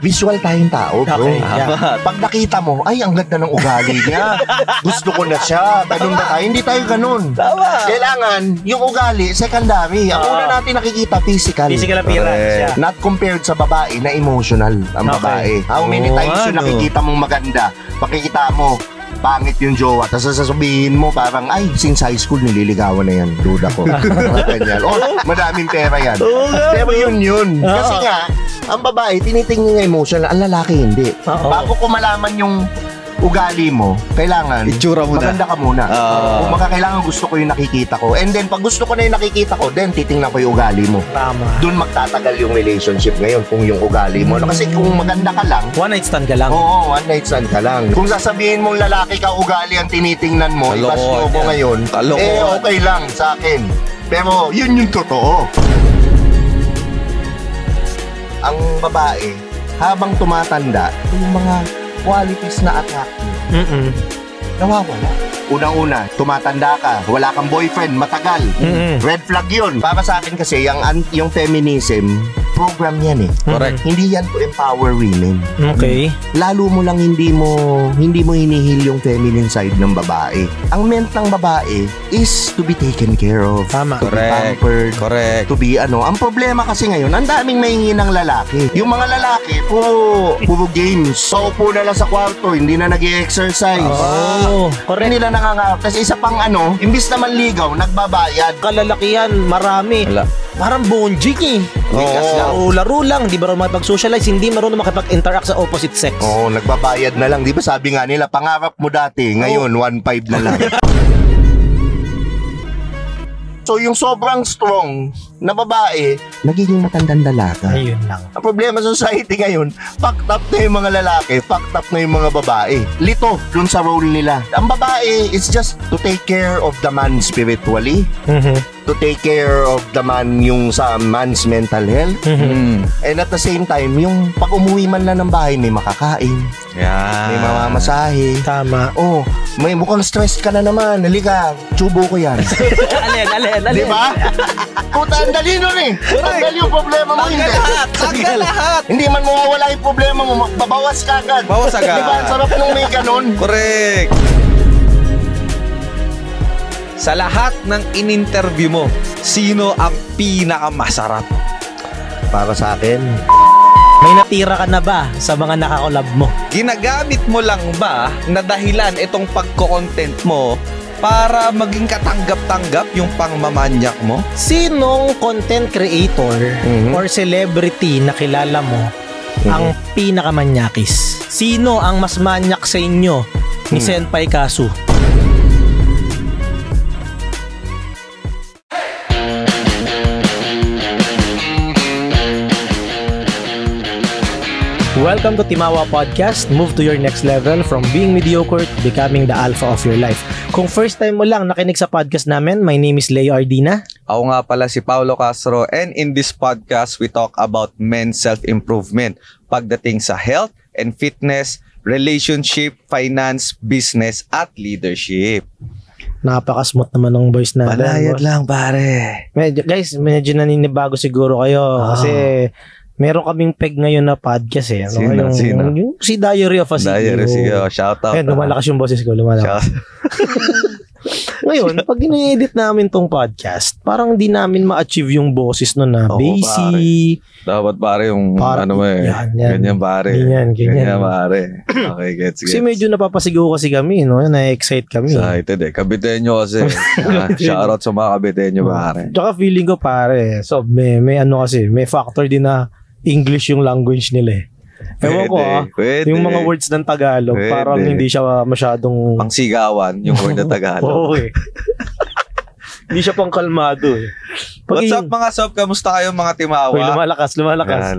visual tayong tao, bro. Okay, yeah. Pag nakita mo, ay, ang ganda ng ugali niya. Gusto ko na siya. Ganun ba tayo? Hindi tayo ganun. Tama. Kailangan, yung ugali, secondary. Ang una natin nakikita, physical. Physical appearance, yeah. Not compared sa babae na emotional ang babae. How many times yung nakikita mong maganda, makikita mo, pangit yung jowa, tapos sasabihin mo parang, ay, since high school nililigawan na yan, duda ko. Ganyan. O, madaming pera yan. Pero yun. Kasi nga, ang babae, tinitingnan niya emotional, ang lalaki hindi. Bago ko malaman yung ugali mo, kailangan itsura mo maganda ka muna. Kung kailangan gusto ko yung nakikita ko. And then, pag gusto ko na yung nakikita ko, then titingnan ko yung ugali mo. Tama. Doon magtatagal yung relationship ngayon kung yung ugali mo. Kasi kung maganda ka lang, one night stand ka lang. Oo, one night stand ka lang. Kung sasabihin mong lalaki ka, ugali ang tinitingnan mo, ibas mo ko ngayon, okay lang sa akin. Pero yun yung totoo. Ang babae, habang tumatanda, yung mga qualities na attractive, nawawala. Unang-una, tumatanda ka, wala kang boyfriend, matagal. Red flag yun. Para sa akin kasi, yung feminism, program yan eh. Correct. Hindi yan to empower women. Okay. Lalo mo lang hindi mo hinihil yung feminine side ng babae. Ang meant ng babae is to be taken care of. Tama. To be pampered. Correct. To be Ang problema kasi ngayon, ang daming mahingi ng lalaki. Yung mga lalaki, puro games. Paupo na lang sa kwarto, hindi na nag-i-exercise. Correct. Hindi na nangangarap. Kasi isa pang imbis na manligaw, nagbabayad. Kalalakihan, marami. Wala. Parang bonjik eh. Laro lang, di marunong makipag-socialize, hindi marunong makipag-interact sa opposite sex. Nagbabayad na lang. Di ba sabi nga nila, pangarap mo dati, ngayon 1.5 na lang. So yung sobrang strong na babae, nagiging matandang dalaga. Ayun lang. Ang problema sa society ngayon, fucked up na yung mga lalaki, fucked up na yung mga babae. Lito dun sa role nila. Ang babae is just to take care of the man spiritually, to take care of the man yung sa man's mental health, and at the same time, yung pag umuwi man lang ng bahay, may makakain, may mamamasahe. Tama. May mukhang stressed ka na naman. Halika, tubo ko yan. Alin. Di ba? Puta, ang dali nun eh. Tanggal yung problema mo. Tanggal lahat. Hindi man mawawala yung problema mo. Babawas ka agad. Bawas agad. Di ba? Ang sarap nung may ganun. Correct. Sa lahat ng in-interview mo, sino ang pinakamasarap? Para sa akin, may natira ka na ba sa mga nakakolab mo? Ginagamit mo lang ba na dahilan itong pagko-content mo para maging katanggap-tanggap yung pangmamanyak mo? Sinong content creator or celebrity na kilala mo ang pinakamanyakis? Sino ang mas manyak sa inyo ni Senpai Kasu? Welcome to Timawa Podcast. Move to your next level from being mediocre to becoming the alpha of your life. Kung first time mo lang nakinig sa podcast namin, my name is Leo Ardina. Ako nga pala si Paulo Castro, and in this podcast, we talk about men's self-improvement pagdating sa health and fitness, relationship, finance, business, at leadership. Napaka-smooth naman ng voice natin. Balayad lang, pare. Medyo naninibago siguro kayo kasi meron kaming peg ngayon na podcast eh. Sino? Yung si Diary of a CEO. Diary of a CEO. Shout out. Lumalakas yung boses ko. Ngayon, pag ina-edit namin tong podcast, parang di namin ma-achieve yung boses nun na bassy. Dapat pare yung ganyan pare. Ganyan pare. Okay, gets. Kasi medyo napapasigaw kasi kami, no? Na-excite kami. Excited eh. Kabitenyo kasi. Shoutout sa mga kabitenyo pare. Tsaka feeling ko pare, so may kasi, may factor din na English yung language nila eh. Ewan ko yung mga words ng Tagalog, parang hindi siya masyadong pangsigawan yung word na Tagalog. Oo eh. Hindi siya pang kalmado eh. What's up mga sob? Kamusta kayo mga Timawa? Uy, lumalakas. Lumalakas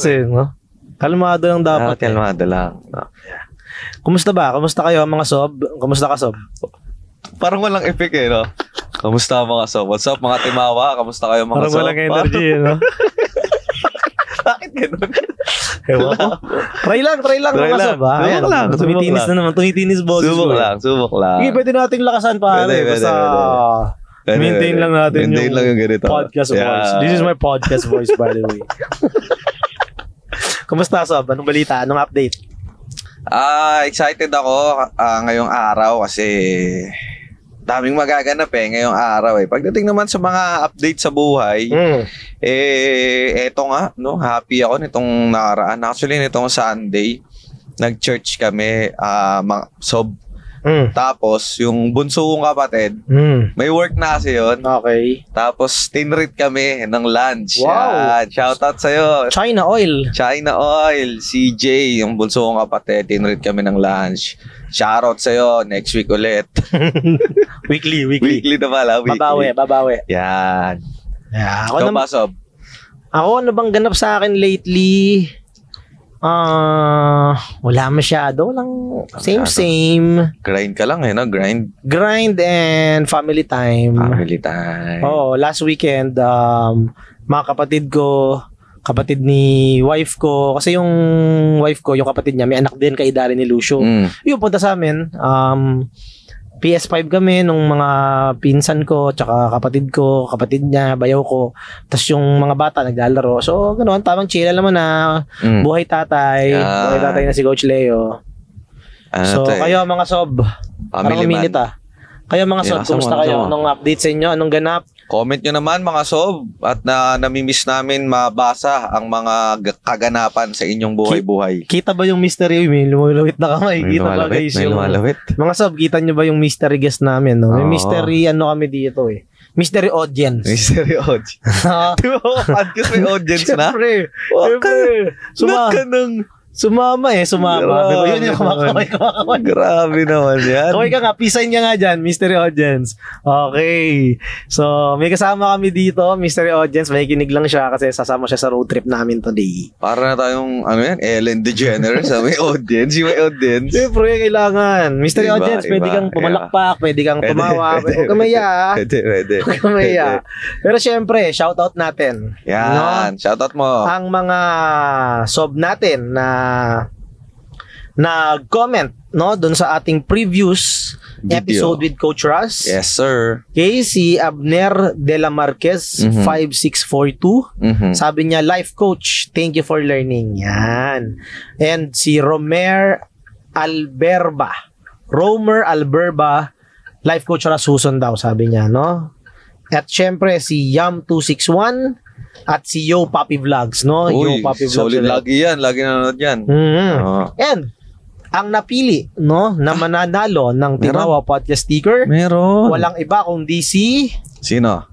eh, no? Kalmado lang dapat. Kalmado lang. Kumusta ba? Kumusta kayo mga sob? Kumusta ka sob? Parang walang effect eh, no? Kamusta mga sob? What's up mga Timawa? Kamusta kayo mga sob? Parang walang energy, no? Bakit ganun? Ewan ko. Try lang mga sob, ha? Subok lang. Tumitinis na naman. Tumitinis boses. Subok lang. Hindi, pwede nating lakasan pare. Basta maintain lang natin yung ganito. Podcast voice. This is my podcast voice, by the way. Kumusta, Sob? Anong balita? Anong update? Excited ako ngayong araw kasi daming magaganap ngayong araw Pagdating naman sa mga update sa buhay, eto nga, no, happy ako nitong nakaraan. Actually, nitong Sunday, nag-church kami, tapos, yung bunso kong kapatid, may work na kasi yun. Okay. Tapos, tinreat kami ng lunch. Wow. Yan. Shoutout sa'yo. China Oil. CJ, yung bunso kong kapatid, tinreat kami ng lunch. Shoutout sa'yo. Next week ulit. Weekly. Weekly na pala. Babawi. Yan. Yeah, Ikaw ba, Sob? Ako, ano bang ganap sa akin lately? Wala masyado. Walang same. Grind ka lang no? Grind and family time. Last weekend, mga kapatid ni wife ko, kasi yung wife ko, yung kapatid niya, may anak din kaedari ni Lucio. Yung punta sa amin, PS5 kami nung mga pinsan ko, tsaka kapatid niya, bayaw ko. Tapos yung mga bata naglalaro. So, ganoon, tamang chill naman na buhay tatay na si Coach Leo. Kayo mga Sob, parang minute Kayo mga Sob, kumusta kayo? Anong update sa inyo? Anong ganap? Comment nyo naman mga Sob at namimiss namin mabasa ang mga kaganapan sa inyong buhay-buhay. Kita ba yung mystery? May lumulawit na kamay. Kita ba guys? Mga Sob, kita nyo ba yung mystery guest namin? No? May mystery kami dito Mystery audience. Podcast may audience na? Siyempre. Sumama. Yun yung kumakaway. Grabe naman yan. Kaway ka nga, pisain ka nga dyan, mystery audience. Okay. So, may kasama kami dito, mystery audience. May kinig lang siya kasi sasama siya sa road trip namin today. Para na tayong, Ellen DeGeneres, may audience. Siyempre, kailangan. Mystery audience, pwede kang pumalakpak, pwede kang tumawa. Huwag ka maya. Pwede. Huwag ka maya. Pero siyempre, shoutout natin. Yan, no? Shoutout mo. Ang mga Sob natin na comment doon sa ating previous episode with Coach Russ. Yes, sir. Okay, si Abner De La Marquez 5642. Sabi niya, life coach, thank you for learning. Yan. And si Romer Alberba, life coach Russ Huson daw, sabi niya, no? At syempre si Yam261 at si Yo Papi Vlogs, no? Uy, Yo Papi Vlogs. Solid lagi yan. Lagi nanonood yan. And, ang napili, no, na mananalo ng Timawa Podcast Sticker, meron. Walang iba kundi si... Sino?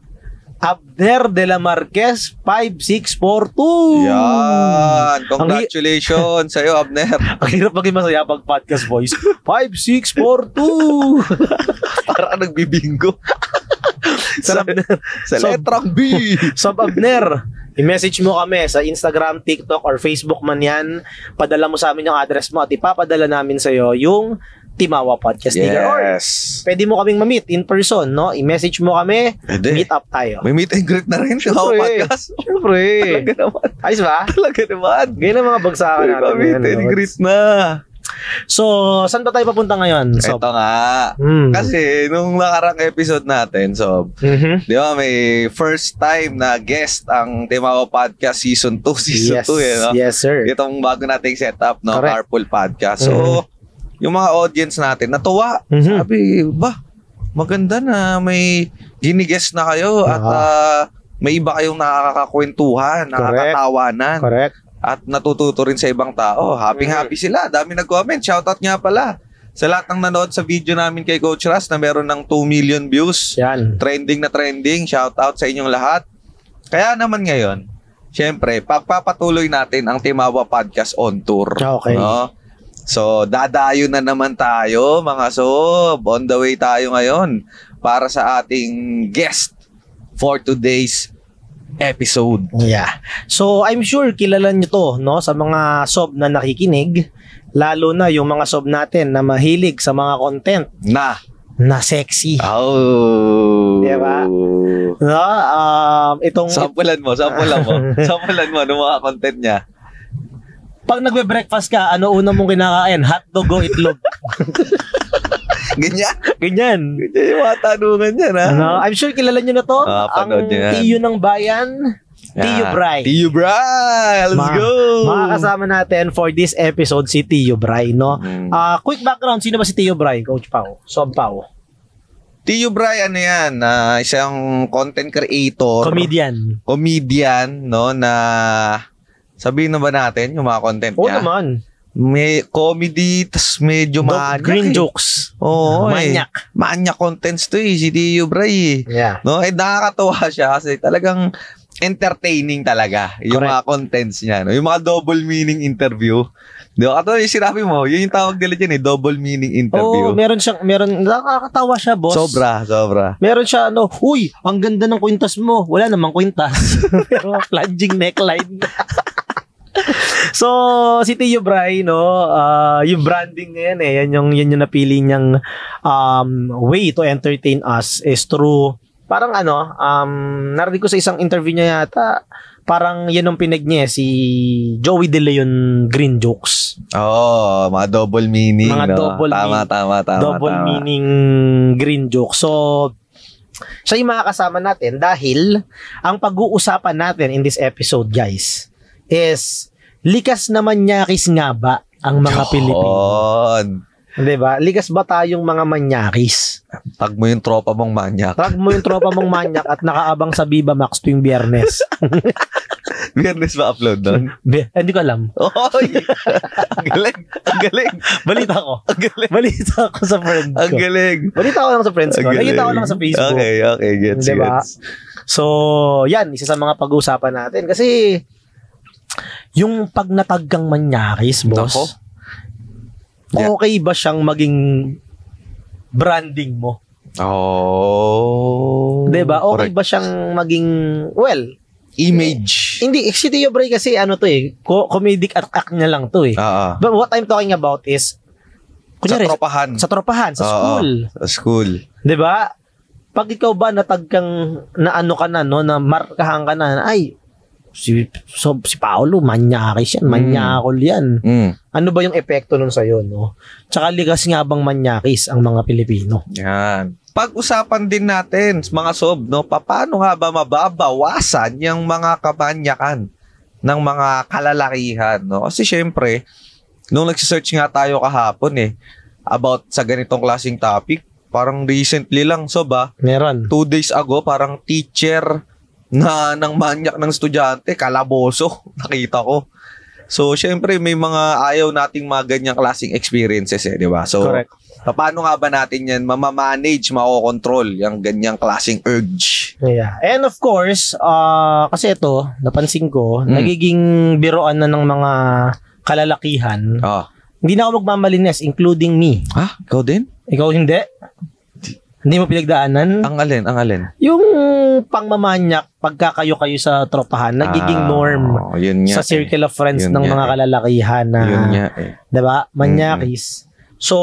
Abner De La Marquez 5642. Yan. Congratulations sa'yo, Abner. Ang hirap maging masaya pag podcast voice. 5642. Parang nagbibingo. sa letrang B. So, Abner, i-message mo kami sa Instagram, TikTok, or Facebook man yan. Padala mo sa amin yung address mo at ipapadala namin sa'yo yung Timawa Podcast Sticker. Or pwede mo kaming ma-meet in person, no? I-message mo kami, meet up tayo. May meet and greet na rin sa Timawa Podcast. Siyempre. Talaga naman. Ayos ba? Talaga naman. Ganyan ang mga bagsakan natin. May meet and greet na. So, saan ba tayo papunta ngayon? Ito nga. Kasi, nung nakarang episode natin, di ba, may first time na guest ang Timawa Podcast Season 2. Season 2, no? Yes, sir. Itong bago nating setup, no? Correct. Carpool Podcast. So, yung mga audience natin, natuwa. Sabi, maganda na may ginigest na kayo at may iba kayong nakakakwentuhan, nakakatawanan. Correct. At natututo rin sa ibang tao. Happy sila. Dami nag-comment. Shoutout nga pala sa lahat ng nanood sa video namin kay Coach Russ na meron ng 2 million views. Yan. Trending na trending. Shoutout sa inyong lahat. Kaya naman ngayon, syempre, pagpapatuloy natin ang Timawa Podcast on tour. Okay. No? So, dadayo na naman tayo, mga Sob. On the way tayo ngayon para sa ating guest for today's episode. Yeah. So, I'm sure kilala nyo to, no? Sa mga Sob na nakikinig, lalo na yung mga Sob natin na mahilig sa mga content na sexy. Oh. Diba? No? Itong... Sampulan mo. Sampulan mo ng mga content niya. Pag nagbe-breakfast ka, ano una mong kinakain? Hotdog o itlog? Ganyan? Ganyan Yung mga tanungan niya, ha? I'm sure kilala nyo na to. Panood ang Tiyo ng Bayan. Tio Bray. Tio Bray! Let's go! Makakasama natin for this episode si Tio Bray, no? Quick background, sino ba si Tio Bray, Coach Pao? Sob Pao. Tio Bray, ano yan? Isang content creator. Comedian, no? Na sabihin na ba natin yung mga content niya? Oo naman. May comedy, tas medyo manyak. Green jokes. Oo, manyak. Manyak contents to si Tio Bray. Yeah. No, nakakatawa siya kasi talagang entertaining talaga yung Correct. mga contents niya. No? Yung mga double meaning interview. Di ba? Kato yung sinabi mo, yun yung tawag nila dyan double meaning interview. Oo, nakakatawa siya, boss. Sobra. Meron siya, uy, ang ganda ng kwintas mo. Wala namang kwintas. Pero plunging neckline. So, si Tio Bray, yung branding niya yan yan yung napili niyang way to entertain us is through, parang narinig ko sa isang interview niya yata, parang yan ang pinag niya, si Joey De Leon Green Jokes. Mga double meaning. Mga double meaning green jokes. So, siya yung makakasama natin dahil ang pag-uusapan natin in this episode, guys, is likas na manyakis nga ba ang mga Pilipino? Diba? Likas ba tayong mga manyakis? Tag mo yung tropa mong manyak. At nakaabang sa Viva Max tuwing Biyernes. Biyernes ba upload doon? Hindi ko alam. Oy! Ang galing. Balita ko. Sa friend ko. Ang galing. Balita ko lang sa friends ko. Nakita ko lang sa Facebook. Okay. Gets. So, yan. Isa sa mga pag-uusapan natin. Kasi, yung pag nataggang manyakis, boss, okay ba siyang maging branding mo? Diba? Okay ba siyang maging, image? Hindi, si Tio Bray kasi comedic act niya lang to . But what I'm talking about is, kunyari, sa tropahan, sa school. Sa school. Diba? Pag ikaw ba nataggang, na markahan ka na, ay, si Paolo, manyakis yan, manyakol yan. Ano ba yung epekto nun sa'yo, no? Tsaka likas nga bang manyakis ang mga Pilipino? Yan. Pag-usapan din natin, mga sob, no? Paano nga ba mababawasan yung mga kamanyakan ng mga kalalakihan, no? Kasi syempre, nung nagsisearch nga tayo kahapon about sa ganitong klaseng topic, parang recently lang, sob, meron. 2 days ago, parang teacher na ng manyak ng estudyante, kalaboso, nakita ko. So, syempre, may mga ayaw nating mga ganyang klaseng experiences, di ba? So, correct. Paano nga ba natin yan mamamanage, makokontrol yung ganyang klaseng urge? Yeah. And of course, kasi ito, napansin ko, nagiging biroan na ng mga kalalakihan. Hindi na ako magmamalinis, including me. Ikaw din? Ikaw hindi? Hindi mo pinagdaanan? Ang alin? Yung pangmamanyak, pagkakayo kayo sa tropahan, nagiging norm sa circle of friends ng mga kalalakihan na, diba? Manyakis. So,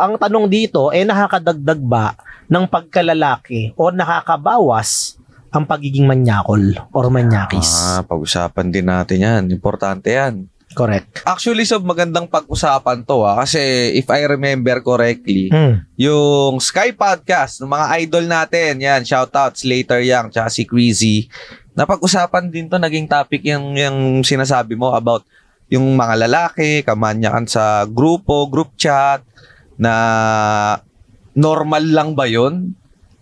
ang tanong dito, nakakadagdag ba ng pagkalalaki o nakakabawas ang pagiging manyakol or manyakis? Pag-usapan din natin yan. Importante yan. Correct. Actually, magandang pag-usapan to kasi if I remember correctly, yung Sky Podcast, ng mga idol natin, yan, shoutout, Slater Young, tsaka si Crazy, napag-usapan din to, naging topic yung sinasabi mo about yung mga lalaki, kamanyakan sa group chat, na normal lang ba yun?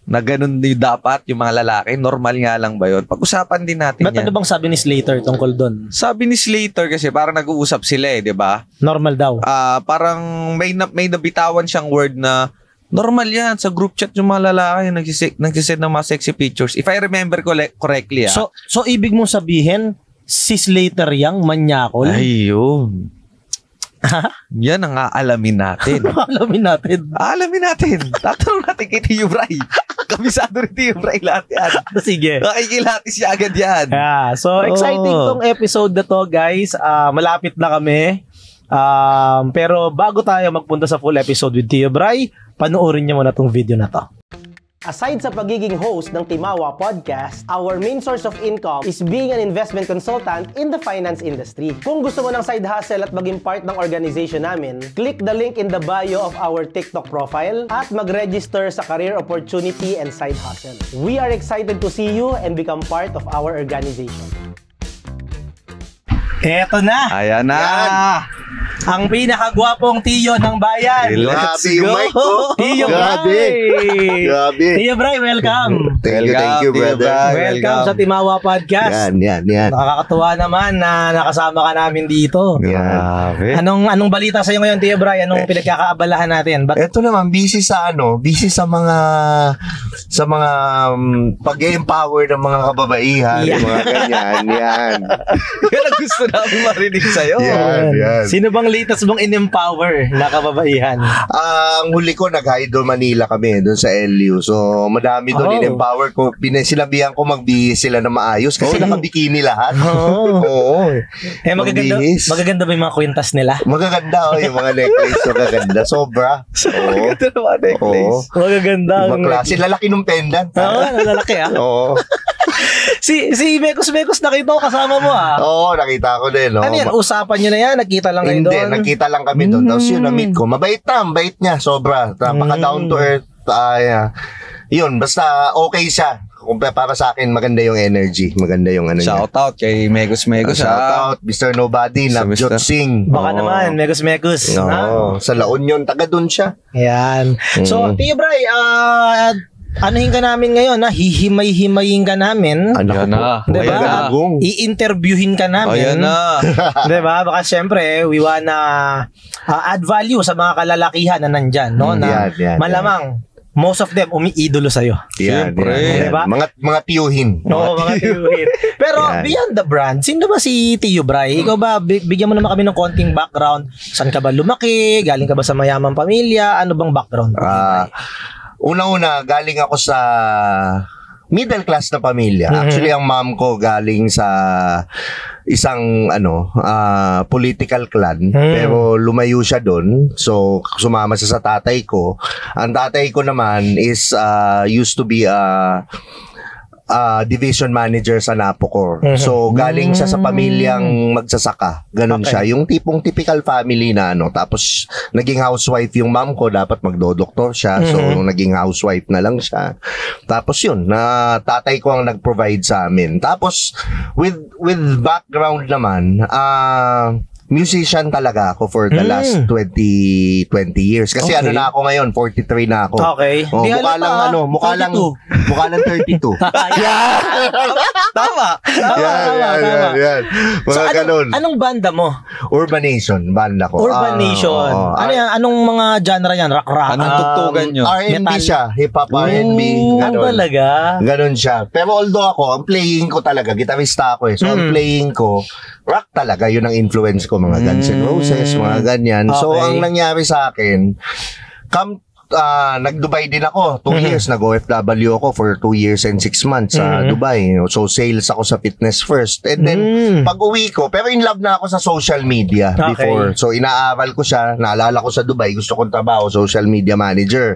Na ganun din dapat yung mga lalaki? Normal nga lang ba yun? Pag-usapan din natin yan. Ano bang sabi ni Slater tungkol doon? Sabi ni Slater kasi parang nag-uusap sila di ba? Normal daw. Parang may nabitawan siyang word na normal yan. Sa group chat yung mga lalaki nagsisend ng mga sexy pictures. If I remember correctly. So ibig mong sabihin, si Slater Young, manyakol? Ayun. Yan ang aalamin natin. Aalamin natin. Tatanong natin kay Tio Bray. Kabisado rin Tio Bray lahat yan. Sige. Nakikilatis siya agad yan. So, exciting tong episode na to, guys. Malapit na kami. Pero bago tayo magpunta sa full episode with Tio Bray, panoorin niyo muna tong video na to. Aside sa pagiging host ng Timawa Podcast, our main source of income is being an investment consultant in the finance industry. Kung gusto mo ng side hustle at maging part ng organization namin, click the link in the bio of our TikTok profile at mag-register sa career opportunity and side hustle. We are excited to see you and become part of our organization. Eto na! Ayan na! Ang pinakagwapong tiyo ng bayan. Let's Grabe yung go! mic ko. Tiyo Grabe. Bray! Grabe. Tiyo Bray, welcome! Thank you, brother. Bray. Welcome sa Timawa Podcast. Yan. Nakakatuwa naman na nakasama ka namin dito. Grabe. Anong balita sa iyo ngayon, Tiyo Bray? Anong pinagkakaabalahan natin? Ito naman, busy sa mga pag-empower ng mga kababaihan, Yeah. yung mga ganyan, yan. Yan ang gusto namin marinig sa'yo. Yan. Sino bang latest mong in-empower na kababaihan? Ang huli ko, nag-Idol Manila kami doon sa LU. So, madami doon in-empower ko. Sinabihan ko magbihis sila na maayos kasi nakabikini lahat. Oo. Magaganda ba yung mga kwintas nila? Magaganda, yung mga necklace. Magaganda. Sobra. Oo. Ito naman necklace. Magaganda. Ibang klase. Lalaki ng pendant. Oo, lalaki Oo. Si Mekos nakita ko kasama mo Oo, nakita ko din. Ano yan? Usapan nyo na yan? Nagkita lang kayo Hindi, doon? nakita lang kami doon. Tapos yun, na-meet ko. Mabait niya, sobra. Napaka down to earth. Yun, basta okay siya. Kung para sa akin, maganda yung energy. Maganda yung ano niya. Shout out kay Megos. Shout out, Mr. Nobody, Navjot Singh. Baka naman, Mekos. Oo, sa La Union, taga doon siya. Yan. So, Tiyo Bray, anuhin ka namin ngayon, hihimay-himayin ka namin. Ayan na. Diba? Ayan na. I-interviewin ka namin. Ayan na. Diba? Baka syempre, we wanna add value sa mga kalalakihan na nandyan, no? Na malamang, most of them umiidolo sa'yo. Yan. Diba? Mga tiyuhin. Oo, mga tiyuhin. Pero beyond the brand, sino ba si Tiyo Bray? Ikaw ba, bigyan mo naman kami ng konting background. Saan ka ba lumaki? Galing ka ba sa mayamang pamilya? Ano bang background? Una-una, galing ako sa middle class na pamilya. Actually, ang mom ko galing sa isang political clan, pero lumayo siya doon. So, sumama siya sa tatay ko. Ang tatay ko naman is used to be division manager sa Napocor. So, galing siya sa pamilyang magsasaka. Ganon siya. Yung tipong typical family na tapos naging housewife yung mom ko, dapat magdodoktor siya. So, naging housewife na lang siya. Tapos yun, tatay ko ang nag-provide sa amin. Tapos, with background naman, musician talaga ako for the last 20 years. Kasi na ako ngayon, 43 na ako. Okay. Mukha lang 32. Tama. Yan. So, Mga ganun. anong banda mo? Urbanation, banda ko. Urbanation. Ano yan? Anong mga genre yan? Rock? Anong tugtugan nyo? R&B metal? siya. Hip-hop R&B. Ganun. Talaga? Ganun siya. Pero although ako, ang playing ko talaga, gitarista ako eh. So, ang playing ko, rock talaga. Yun ang influence ko. Mga Guns N' Roses, mga ganyan. So, Okay. ang nangyari sa akin, nag-Dubai din ako. 2 years. Nag-OFW ako for 2 years and 6 months sa Dubai. So, sales ako sa Fitness First. And then, pag uwi ko, pero in love na ako sa social media before. So, inaaral ko siya. Naalala ko sa Dubai, gusto kong trabaho, social media manager.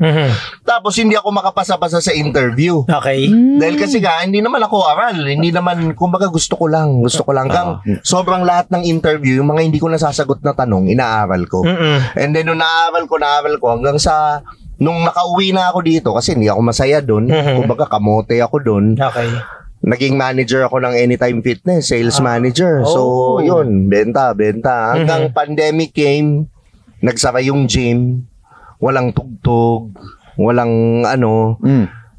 Tapos, hindi ako makapasa-pasa sa interview. Okay. Dahil kasi hindi naman ako aral. Hindi naman, kumbaga gusto ko lang. Sobrang lahat ng interview, yung mga hindi ko nasasagot na tanong, inaaral ko. And then, nung naaral ko, hanggang sa nung nakauwi na ako dito, kasi hindi ako masaya doon. Kumbaga, kamote ako doon. Okay. Naging manager ako ng Anytime Fitness, sales manager. So, yun, benta. Hanggang pandemic came, nagsara yung gym, walang tugtog, walang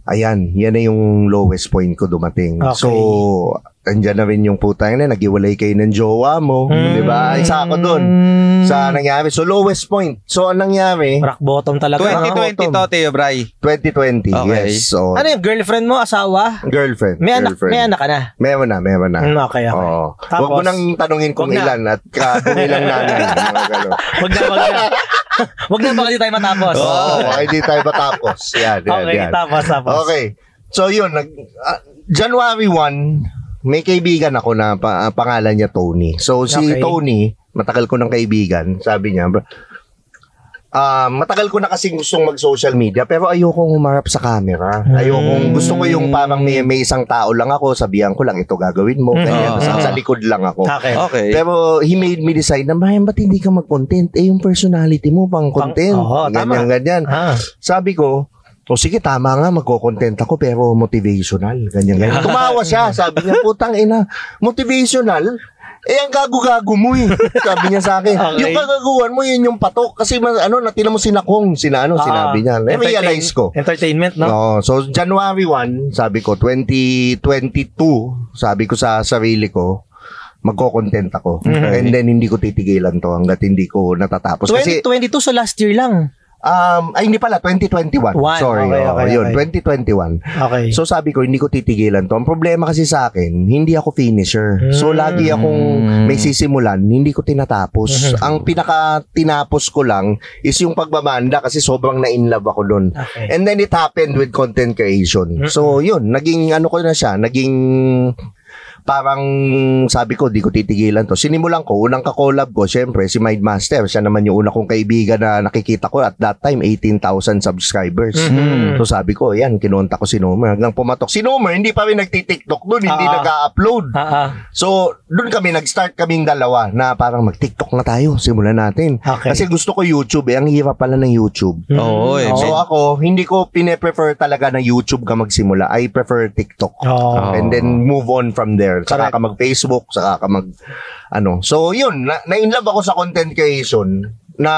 ayan, yan na yung lowest point ko dumating. Okay. So, andyan na rin yung putang na, nag-iwalay kayo ng jowa mo, di ba? Isa ako doon sa nangyari. So, lowest point. So, ang nangyari, Rock bottom talaga. 2020 to, Tiyo Bray. 2020, Okay. yes. So, Ano yung girlfriend mo? Asawa? girlfriend. May anak ka na? Meron na. Okay. Oo. Tapos? Huwag mo nang tanungin kung Huwag na. ilan at kung ilang nanay. Mga gano'n. Wag na. Wag na, baka di tayo matapos. Hindi tayo matapos. Yan. Okay, tapos. Okay. So, yun. January 1, may kaibigan ako na pangalan niya Tony. So, si Okay. Tony, matagal ko ng kaibigan, sabi niya, matagal ko na kasing gustong mag-social media pero ayokong humarap sa camera. Gusto ko yung parang may isang tao lang ako, sabihan ko lang ito gagawin mo, kaya sa likod lang ako. Okay. Pero he made me decide na, Brian, ba't hindi ka mag-content? Yung personality mo pang content. Ganyan. Sabi ko, sige, tama nga, magko-content ako pero motivational. Ganyan. Tumawa siya, sabi niya, putang ina, motivational? Ang gago-gago mo eh. Sabi niya sa akin. Yung kagaguhan mo, yun yung patok. Kasi natina mo sinakong, sinabi niya. Realize ko. Entertainment, no? So, January 1, sabi ko, 2022, sabi ko sa sarili ko, magko-content ako. And then, hindi ko titigilan to hanggat hindi ko natatapos. 2022, so last year lang. Hindi pala, 2021. Sorry. Yun, 2021. Okay. So sabi ko, hindi ko titigilan to. Ang problema kasi sa akin, hindi ako finisher. So lagi akong may sisimulan, hindi ko tinatapos. Ang pinaka-tinapos ko lang is yung pagbabanda kasi sobrang na-inlove ako doon. Okay. And then it happened with content creation. So yun, naging ko na siya, naging parang sabi ko, di ko titigilan to. Sinimulan ko, unang ka-collab ko, syempre, si Mindmaster. Siya naman yung una kong kaibigan na nakikita ko at that time, 18,000 subscribers. So sabi ko, yan, kinontak ko si Nomer. Hanggang pumatok. Si Nomer, hindi pa rin nagti-TikTok doon, hindi nag-upload. So, doon kami, nag-start kaming dalawa na parang mag-TikTok na tayo, simulan natin. Okay. Kasi gusto ko YouTube, ang hirap pala ng YouTube. So ako, hindi ko pine-prefer talaga na YouTube ka magsimula. I prefer TikTok. And then move on from there. Saka ka mag-Facebook, saka ka So, yun, na-inlove ako sa content creation na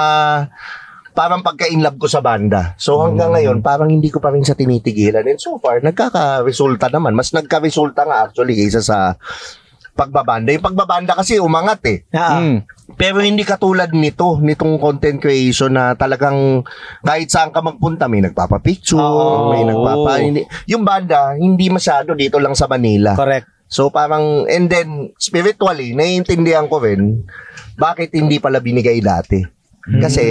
parang pagka-inlove ko sa banda. So, hanggang ngayon, parang hindi ko pa rin sa tinitigilan. And so far, nagkaka-resulta naman. Mas nagka-resulta nga actually kaysa sa pagbabanda. Yung pagbabanda kasi umangat eh. Pero hindi katulad nitong content creation na talagang kahit saan ka magpunta, may nagpapapicture, may yung banda, hindi masyado dito lang sa Manila. Correct. So parang, and then spiritually, naiintindihan ko rin bakit hindi pala binigay dati. Kasi,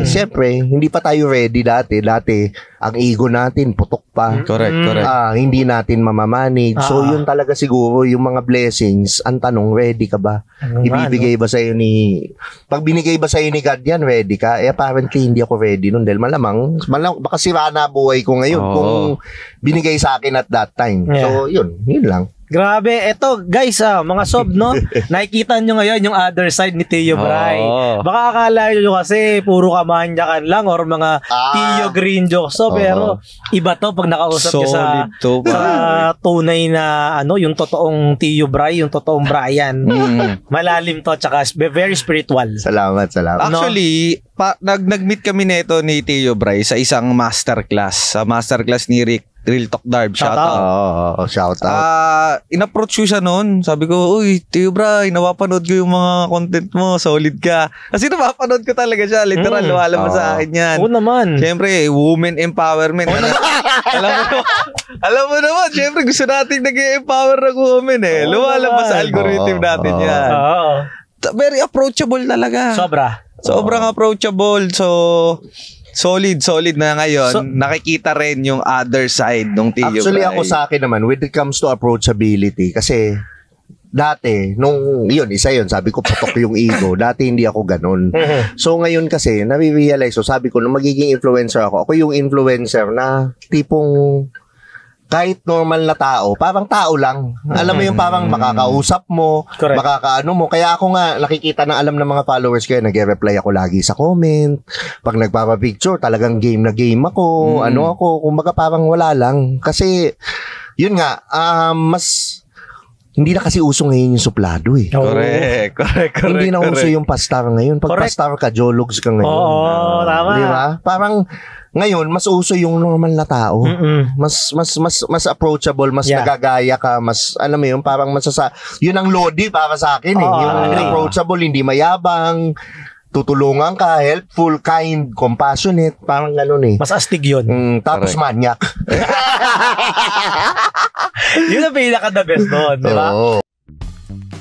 syempre, hindi pa tayo ready dati. Dati, ang ego natin, putok pa. Correct. Hindi natin mamamanage. So, yun talaga siguro, yung mga blessings, ang tanong, ready ka ba? Ibibigay ba sa'yo pag binigay ba sa'yo ni God yan, ready ka? Apparently, hindi ako ready nun. Dahil malamang, baka sira na buhay ko ngayon kung binigay sa akin at that time. So, yun lang. Grabe, eto guys, mga sob, no? Nakikita nyo ngayon yung other side ni Tio Bray. Baka akala nyo kasi puro kamanyakan lang or mga Tio Green jokes. So, pero iba to pag nakausap nyo sa tunay na yung totoong Tio Bray, yung totoong Brian. Malalim to, tsaka very spiritual. Salamat. Actually, nag-meet kami nito ni Tio Bray sa isang masterclass. Sa masterclass ni Rick Real Talk Darb, shout out. Shout out. In-approach ko siya noon. Sabi ko, uy, Tio Bray, napapanood ko yung mga content mo, solid ka. Kasi napapanood ko talaga siya, literal, lumalabas sa akin yan. Oo naman. Siyempre, women empowerment. Alam mo naman, siyempre gusto natin nag-empower ng women eh. Lumalabas sa algorithm natin yan. Very approachable talaga. Sobrang approachable. So, solid na ngayon. Nakikita rin yung other side ng Tio Bray. Actually, ako sa akin naman, when it comes to approachability, kasi dati, isa yun, sabi ko, patok yung ego. Dati hindi ako ganun. So, ngayon kasi, nare-realize ko, sabi ko, nung magiging influencer ako yung influencer na tipong kahit normal na tao, parang tao lang. Alam mo yung parang makakausap mo, makakaano mo. Kaya ako nga, nakikita na alam ng mga followers ko, nag-reply ako lagi sa comment. Pag nagpapapicture, talagang game na game ako. Kumbaga parang wala lang. Kasi, yun nga, hindi na kasi uso ngayon yung suplado eh. Correct. Hindi na uso yung pastar ngayon. Pag pastar ka, jologs ka ngayon. Tama. Di ba? Parang, ngayon, mas uso yung normal na tao. Mas approachable, mas nagagaya ka, mas, alam mo yun, parang yun ang lodi para sa akin eh. Yung approachable, hindi mayabang, tutulungan ka, helpful, kind, compassionate, parang gano'n eh. Mas astig yun. Tapos manyak. Yun ang pinaka-the best doon, di ba?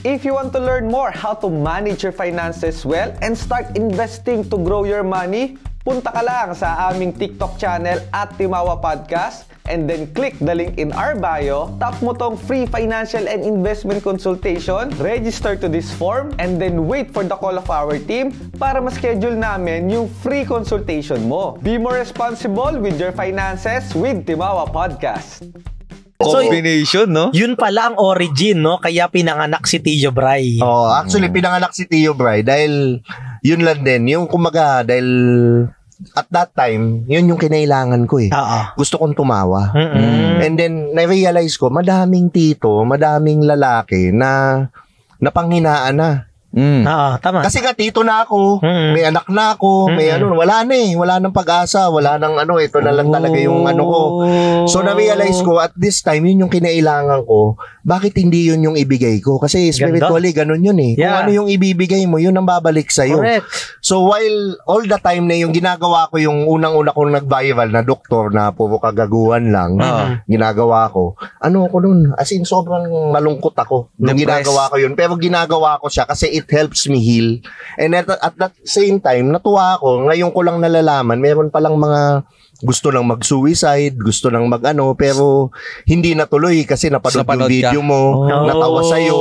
If you want to learn more how to manage your finances well and start investing to grow your money, punta ka lang sa aming TikTok channel at Timawa Podcast and then click the link in our bio. Tap mo tong free financial and investment consultation, register to this form, and then wait for the call of our team para ma-schedule namin yung free consultation mo. Be more responsible with your finances with Timawa Podcast. Combination, no? Yun pala ang origin, no? Kaya pinanganak si Tio Bray. Oh, actually pinanganak si Tio Bray dahil yun lang din, yung kumaga dahil at that time, yun yung kinailangan ko eh. Gusto kong tumawa. And then na-realize ko, madaming tito, madaming lalaki na napanghinaan na. Tama. Kasi nga tito na ako, may anak na ako, may wala na eh, wala nang pag-asa, wala nang ito na lang talaga yung ko. So na-realize ko at this time yun yung kinailangan ko. Bakit hindi yun yung ibigay ko? Kasi spiritually ganun yun eh. Kung ano yung ibibigay mo, yun ang babalik sa'yo. Correct. So while all the time na yung ginagawa ko yung unang-una kong nag-viral na doktor na puro kagaguhan lang, ginagawa ko, ako nun, as in sobrang malungkot ako nung ginagawa ko yun. Pero ginagawa ko siya kasi it helps me heal. And at that same time, natuwa ako. Ngayon ko lang nalalaman, meron palang mga gusto lang mag-suicide, gusto lang pero hindi natuloy kasi napanood yung video mo, natawa sa'yo.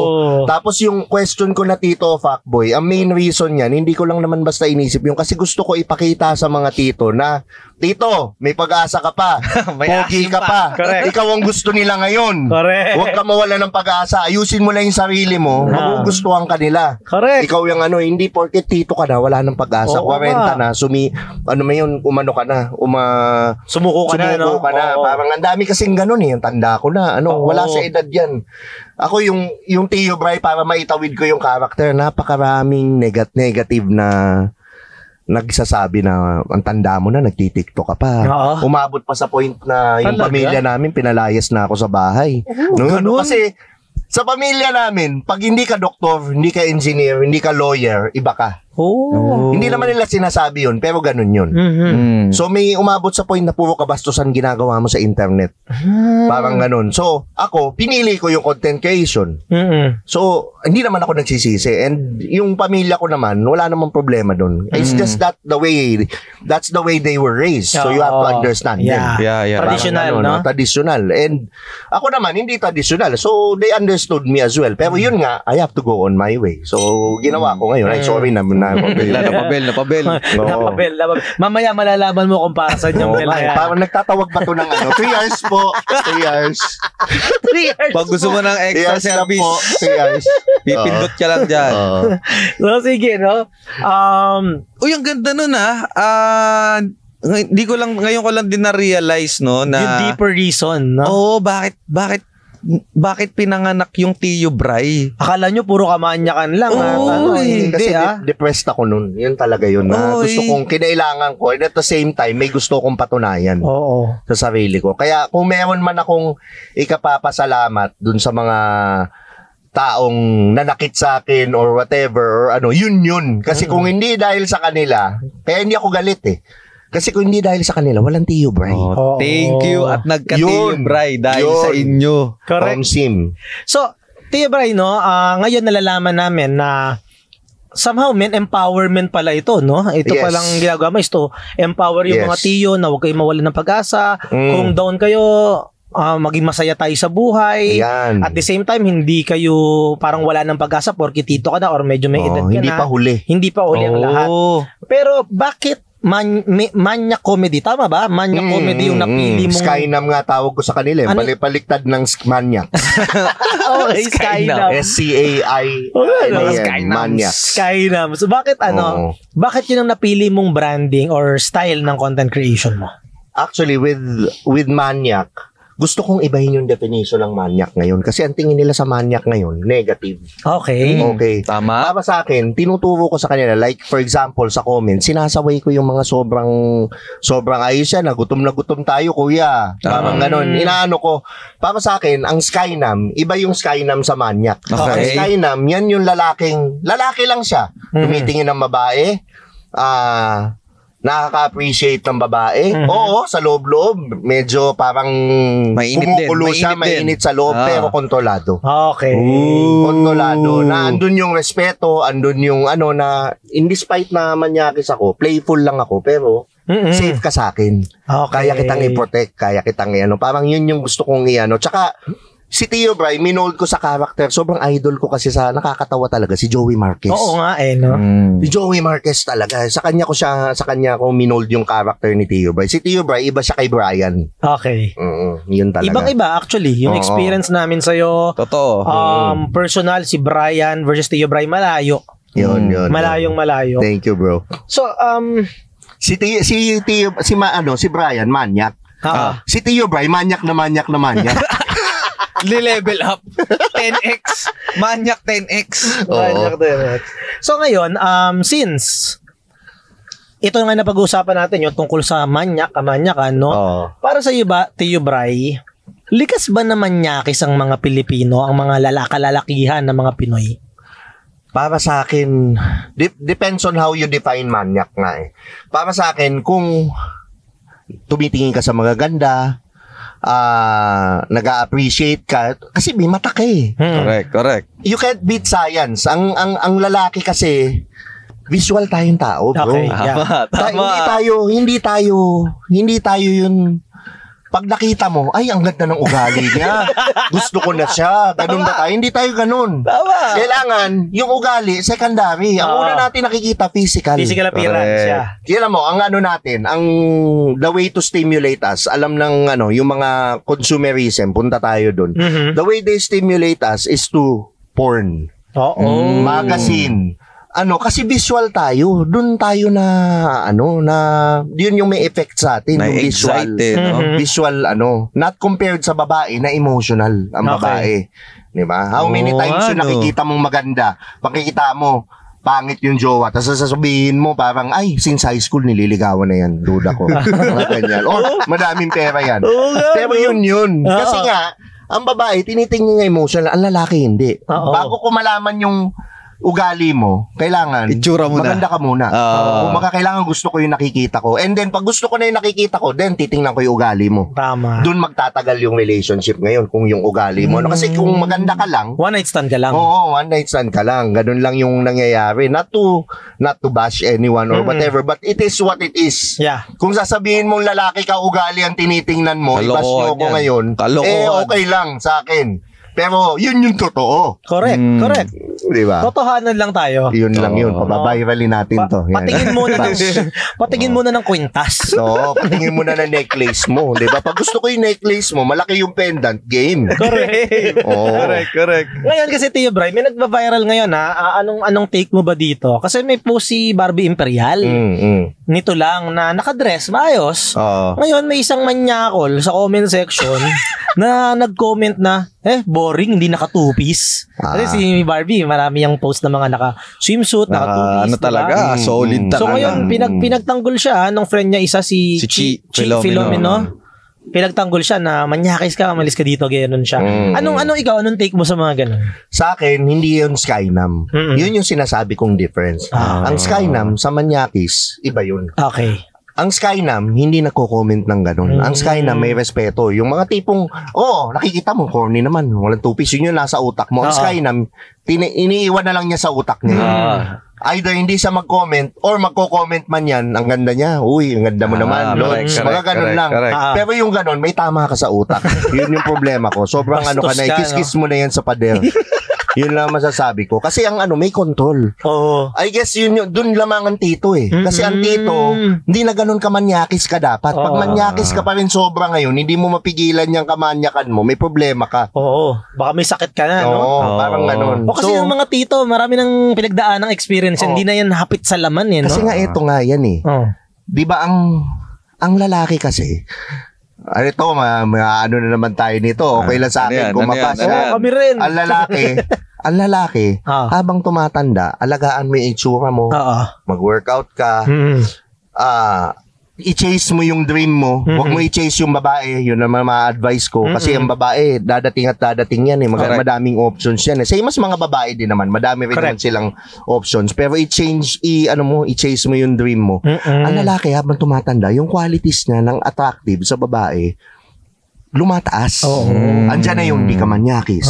Tapos yung question ko na tito fuckboy, ang main reason yan, hindi ko lang naman basta inisip yung kasi gusto ko ipakita sa mga tito na, tito, may pag-asa ka pa, pogi ka pa, ikaw ang gusto nila ngayon. Huwag ka mawala ng pag-asa, ayusin mo lang yung sarili mo, magugustuhan ka nila. Ikaw yung hindi porket tito ka na, wala ng pag-asa, 40 na, umano ka na, sumuko ka na. Parang ang dami kasing ganun eh. Ang tanda ko na. Wala sa edad yan. Ako yung Tio Bray, para maitawid ko yung character, napakaraming negative na nagsasabi na ang tanda mo na, nagtitiktok ka pa. Umabot pa sa point na yung pamilya namin, pinalayas na ako sa bahay. Kasi sa pamilya namin, pag hindi ka doktor, hindi ka engineer, hindi ka lawyer, iba ka. Hindi naman nila sinasabi yun, pero ganun yun. So may umabot sa point na puro kabastusan ginagawa mo sa internet. Parang ganun. So ako, pinili ko yung content creation. So hindi naman ako nagsisisi. And yung pamilya ko naman, wala namang problema dun. It's just that's the way they were raised. So you have to understand them. Traditional, no? Traditional. And ako naman, hindi traditional. So they understood me as well. Pero yun nga, I have to go on my way. So ginawa ko ngayon. Ay, sorry naman. Napabel. Mamaya malalaman mo kung para sa yung bell na yan. Parang nagtatawag ba ito ng 3 hours po? 3 hours. 3 hours. Pag gusto mo ng extra service, po, 3 hours. pipindot ka lang dyan. So sige, no? Uy, ang ganda nun ngayon ko lang din na-realize, no? Na, yung deeper reason, no? Bakit pinanganak yung Tio Bray? Akala nyo puro kamanyakan lang. Kasi depressed ako nun. Yun talaga yun. Gusto kong kinailangan ko and at the same time may gusto kong patunayan sa sarili ko. Kaya kung meron man akong ikapapasalamat dun sa mga taong nanakit sa akin or whatever or yun. Kasi kung hindi dahil sa kanila, kaya hindi ako galit eh. Kasi kung hindi dahil sa kanila, walang Tio Bray. Thank you at nagka-Tio Bray dahil sa inyo. Correct. So, Tio Bray, no, ngayon nalalaman namin na somehow empowerment pala ito, no? Ito palang ginagawa mo is to empower yung mga tiyo na huwag kayong mawalan ng pag-asa. Kung down kayo, maging masaya tayo sa buhay. At the same time, hindi kayo parang wala ng pag-asa porque tito ka na or medyo may edad ka hindi na. Hindi pa huli ang lahat. Pero bakit Manyak comedy, tama ba? Manyak comedy yung napili mong... Skynam nga tawag ko sa kanila. Baliktad ng Manyak. Skynam. S-C-A-I-N-A-M. Manyak. Skynam. So bakit bakit yun ang napili mong branding or style ng content creation mo? Actually, with Manyak, gusto kong ibahin yung definition ng manyak ngayon. Kasi ang tingin nila sa manyak ngayon, negative. Okay. Tama. Para sa akin, tinuturo ko sa kanila, like for example, sa comment, sinasaway ko yung mga sobrang ayos yan, na gutom tayo, kuya. Parang ganon. Inaano ko, para sa akin, ang Skynam, iba yung Skynam sa manyak. Ang Skynam, yan yung lalaki lang siya. Tumitingin ng babae, nakaka-appreciate ng babae. Oo, sa loob-loob, medyo parang kumukulo siya, mainit sa loob, pero kontrolado. Okay. Kontrolado. Na andun yung respeto, andun yung na, in despite na manyakis ako, playful lang ako, pero safe ka sa akin. Okay. Kaya kitang i-protect, kaya kitang i-ano. Parang yun yung gusto kong i-ano. Tsaka, si Tio Bray, minold ko sa character. Sobrang idol ko kasi sa nakakatawa talaga, si Joey Marquez. Oo nga no? Si Joey Marquez talaga. Sa kanya ko minold yung character ni Tio Bray. Si Tio Bray, iba siya kay Brian. Okay. Yun talaga. Ibang-iba actually. Yung experience namin sa'yo. Totoo. Personal, si Brian versus Tio Bray, malayo. Yun. Malayo. Thank you, bro. So, Si Brian, manyak. Si Tio Bray, manyak na manyak. Level up. 10x. Manyak 10x. So ngayon, since ito nga napag-uusapan natin yung tungkol sa kamanyakan, no? Para sa iyo ba, Tio Bray, likas ba na manyakis ang mga Pilipino, ang mga lalakihan ng mga Pinoy? Para sa akin, depends on how you define manyak nga eh. Para sa akin, kung tumitingin ka sa mga ganda, nag-a-appreciate ka, kasi may mata ka eh. Correct. You can't beat science. Ang lalaki kasi, visual tayong tao, bro. Okay, yeah. Tama. Hindi tayo yun. Pag nakita mo, ay, ang ganda ng ugali niya. Gusto ko na siya. Ganun ba tayo? Hindi tayo ganun. Tama. Kailangan, yung ugali, secondary. Ang una natin nakikita, physical. Physical appearance siya. Kailan mo, ang ano natin, the way to stimulate us, alam ng yung mga consumerism, punta tayo dun. The way they stimulate us is to porn. Magazine. Kasi visual tayo. Doon tayo yun yung may effect sa atin. Yung visual. Visual, not compared sa babae na emotional ang babae. Diba? How many times yung nakikita mong maganda, pakikita mo, pangit yung jowa, tapos sasabihin mo parang, ay, since high school nililigawan na yan, duda ko. Ganyan. Madaming pera yan. Pero yun. Kasi nga, ang babae, tinitingnan niya emotional, ang lalaki hindi. Bago ko malaman yung ugali mo, kailangan itsura muna. Maganda ka muna. Kung kailangan gusto ko yung nakikita ko. And then, pag gusto ko na yung nakikita ko, then titingnan ko yung ugali mo. Tama. Doon magtatagal yung relationship ngayon kung yung ugali mo. Kasi kung maganda ka lang, one night stand ka lang. Oo, one night stand ka lang. Ganun lang yung nangyayari. Not to bash anyone or whatever, but it is what it is. Yeah. Kung sasabihin mong lalaki ka, ugali ang tinitingnan mo, i-bash mo ko ngayon, okay lang sa akin. Pero yun yung totoo. Correct. Diba? Totohanan lang tayo. Yun lang yun. Pabaviralin natin to. Patingin muna ng kwintas. Patingin muna ng necklace mo. Diba? Pag gusto ko yung necklace mo, malaki yung pendant, game. Correct. Ngayon kasi, Tio Bray, may nagba-viral ngayon ha. Anong take mo ba dito? Kasi may post si Barbie Imperial. Nito lang na nakadress, maayos. Ngayon may isang manyakol sa comment section na nag-comment na, boring, hindi naka-two-piece. Kasi si Barbie, marami yung post na mga naka-swimsuit, naka-two-piece. Talaga, solid talaga. So ngayon, pinagtanggol siya ng friend niya isa, si Chi Filomeno. Pinagtanggol siya na manyakis ka, malis ka dito, gano'n siya. Anong take mo sa mga gano'n? Sa akin, hindi yun Skynam. Yun yung sinasabi kong difference. Ang Skynam sa manyakis, iba yun. Okay. Ang Skynam, hindi nagko-comment ng ganun. Ang Skynam, may respeto. Yung mga tipong, nakikita mo, corny naman. Walang two-piece. Yun yung nasa utak mo. Ang Skynam, iniiwan na lang niya sa utak niya. Either hindi siya mag-comment or magko-comment man yan, ang ganda niya. Uy, ang ganda mo naman. Mga ganun lang. Pero yung ganun, may tama ka sa utak. Yun yung problema ko. Sobrang kiss-kiss mo na yan sa pader. Yun lang masasabi ko. Kasi ang may control. I guess dun lamang ang tito eh. Kasi ang tito, hindi na ganun ka manyakis ka dapat. Pag manyakis ka pa rin sobra ngayon, hindi mo mapigilan yung kamanyakan mo, may problema ka. Baka may sakit ka na, no? Parang ganun. Kasi yung mga tito, marami ng pinagdaan ng experience. Hindi na yan hapit sa laman eh, no? Kasi nga ito nga yan eh. Di ba ang lalaki kasi, ito, ano na naman tayo nito. Okay lang sa akin, gumapas. Kami rin. Ang lalaki, habang tumatanda, alagaan mo yung itsura mo, mag-workout ka, i-chase mo yung dream mo, huwag mo i-chase yung babae, yun naman ma-advise ko. Kasi yung babae, dadating at dadating yan eh, madaming options yan eh. Same as mga babae din naman, madami rin naman silang options. Pero i-chase mo yung dream mo. Ang lalaki, habang tumatanda, yung qualities niya ng attractive sa babae, lumataas. Andyan na yung hindi ka manyakis.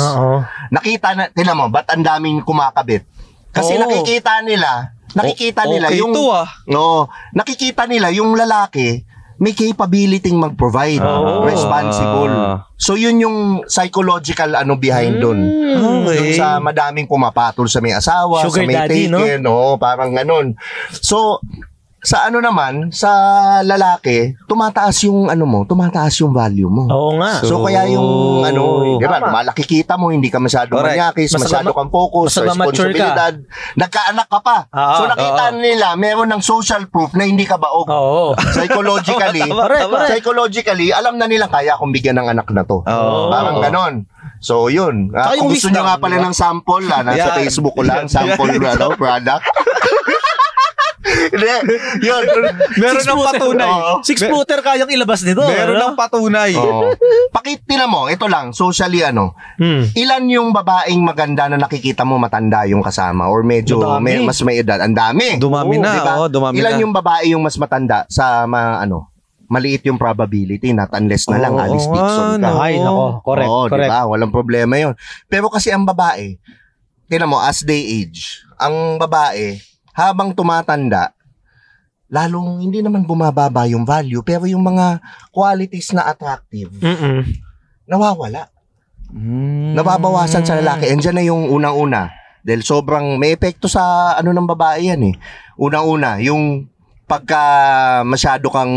Nakita na, tignan mo, ba't ang daming kumakabit? Kasi nakikita nila nakikita nila okay yung nakikita nila yung lalaki may capability mag-provide, responsible. So yun yung psychological behind doon. Yung sa madaming pumapatol sa may asawa, Sugar sa may daddy, taken, parang ganun. So sa naman, sa lalaki, tumataas yung tumataas yung value mo. Oo nga. So kaya yung di ba, malaki kita mo, hindi ka masyado manyakis, masyado kang focus, responsibilidad, nagkaanak ka pa. So nakita nila, meron ng social proof na hindi ka baog. Psychologically, alam na nilang kaya kung bigyan ng anak na to. Parang ganon. So yun, kung gusto nyo nga pala ng sample, nasa Facebook ko lang, sample product. Yun. Meron ng patunay. 6-footer kayang ilabas nito. Meron ng patunay. Pakitina mo, ito lang, socially ilan yung babaeng maganda na nakikita mo matanda yung kasama or medyo mas may edad? Ang dami. Dumami na. Diba? Dumami ilan na. yung babae yung mas matanda sa maliit yung probability, not unless na lang Alice Dixon ka. Ay, nako. Correct. Correct. Diba? Walang problema yun. Pero kasi ang babae, tingnan mo, as they age, ang babae, habang tumatanda, lalong hindi naman bumababa yung value, pero yung mga qualities na attractive, nawawala. Nababawasan sa lalaki. And dyan na yung unang-una. Dahil sobrang may epekto sa ng babae yan eh. Unang-una, yung pagka masyado kang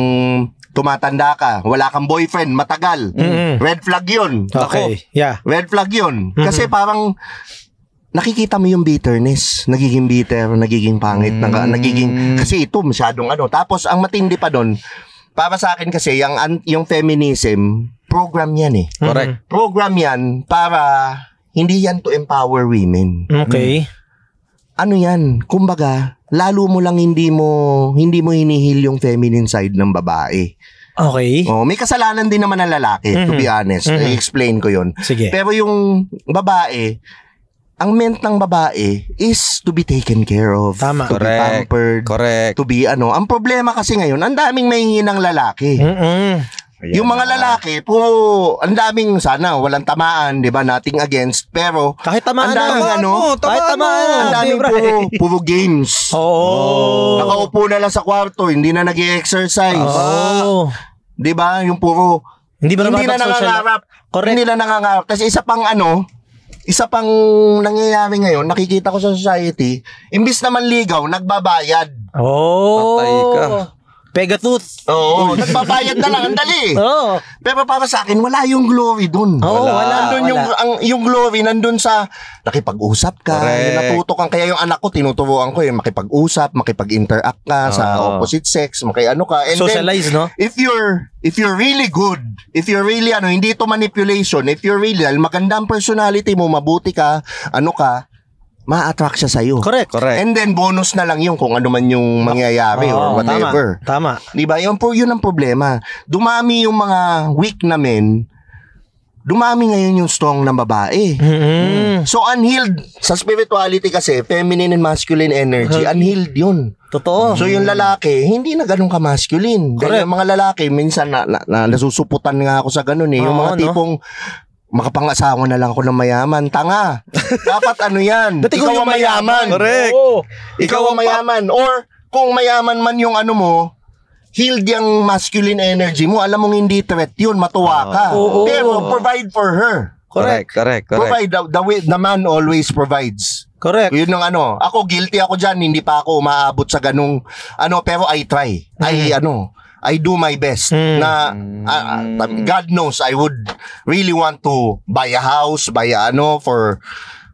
tumatanda ka, wala kang boyfriend, matagal. Red flag yun. Okay, yeah. Red flag yun. Kasi parang nakikita mo yung bitterness, nagiging bitter, nagiging pangit, nagiging, kasi ito masyadong Tapos ang matindi pa doon, para sa akin kasi yung feminism, program yan eh. Correct. Program yan para hindi yan to empower women. Okay. Ano yan? Kumbaga, lalo mo lang hindi mo hinihil yung feminine side ng babae. Okay. May kasalanan din naman ng lalaki, to be honest. I-explain ko yun. Sige. Pero yung babae, ang meant ng babae is to be taken care of. Tama. To be pampered. Correct. To be Ang problema kasi ngayon, ang daming mahihinang lalaki. Yung mga lalaki, ang daming sana, walang tamaan, di ba? Nothing against. Pero, kahit tamaan ang daming kahit tamaan ang daming puro games. Nakaupo na lang sa kwarto, hindi na nag-i-exercise. Di ba? Yung puro, hindi na nangangarap. Correct. Hindi na nangangarap. Tapos isa pang nangyayari ngayon, nakikita ko sa society, imbis na manligaw, nagbabayad. Patay ka. Pegatooth. Oo, nagbabayad na lang, ang dali. Pero para sa akin, wala yung glory dun. Wala. Yung glory nandun sa nakipag-usap ka, yung natuto kang, kaya yung anak ko, tinuturuan ko makipag-usap, makipag-interact ka sa opposite sex, ka. And socialize, then, if you're really good, if you're really, hindi to manipulation, if you're really, magandang personality mo, mabuti ka, ma-attract siya sa'yo. Correct. And then, bonus na lang yung kung ano man yung mangyayari or whatever. Tama. Diba? Yun ang problema. Dumami yung mga weak na men, dumami ngayon yung strong na babae. So, unhealed. Sa spirituality kasi, feminine and masculine energy, unhealed yun. Totoo. So, yung lalaki, hindi na ganun ka-masculine. Dahil yung mga lalaki, minsan nasusuputan nga ako sa ganun eh. Yung mga tipong, makapangasawa na lang ako ng mayaman. Tanga. Dapat yan. Ikaw ang mayaman. Correct. Ikaw ang mayaman. Or, kung mayaman man yung mo, healed yung masculine energy mo, alam mong hindi threat yun, matuwa ka. Pero, provide for her. Correct. Provide. The man always provides. Correct. Yun yung Ako, guilty ako dyan. Hindi pa ako umaabot sa ganung, pero I try. I do my best na God knows I would really want to buy a house, buy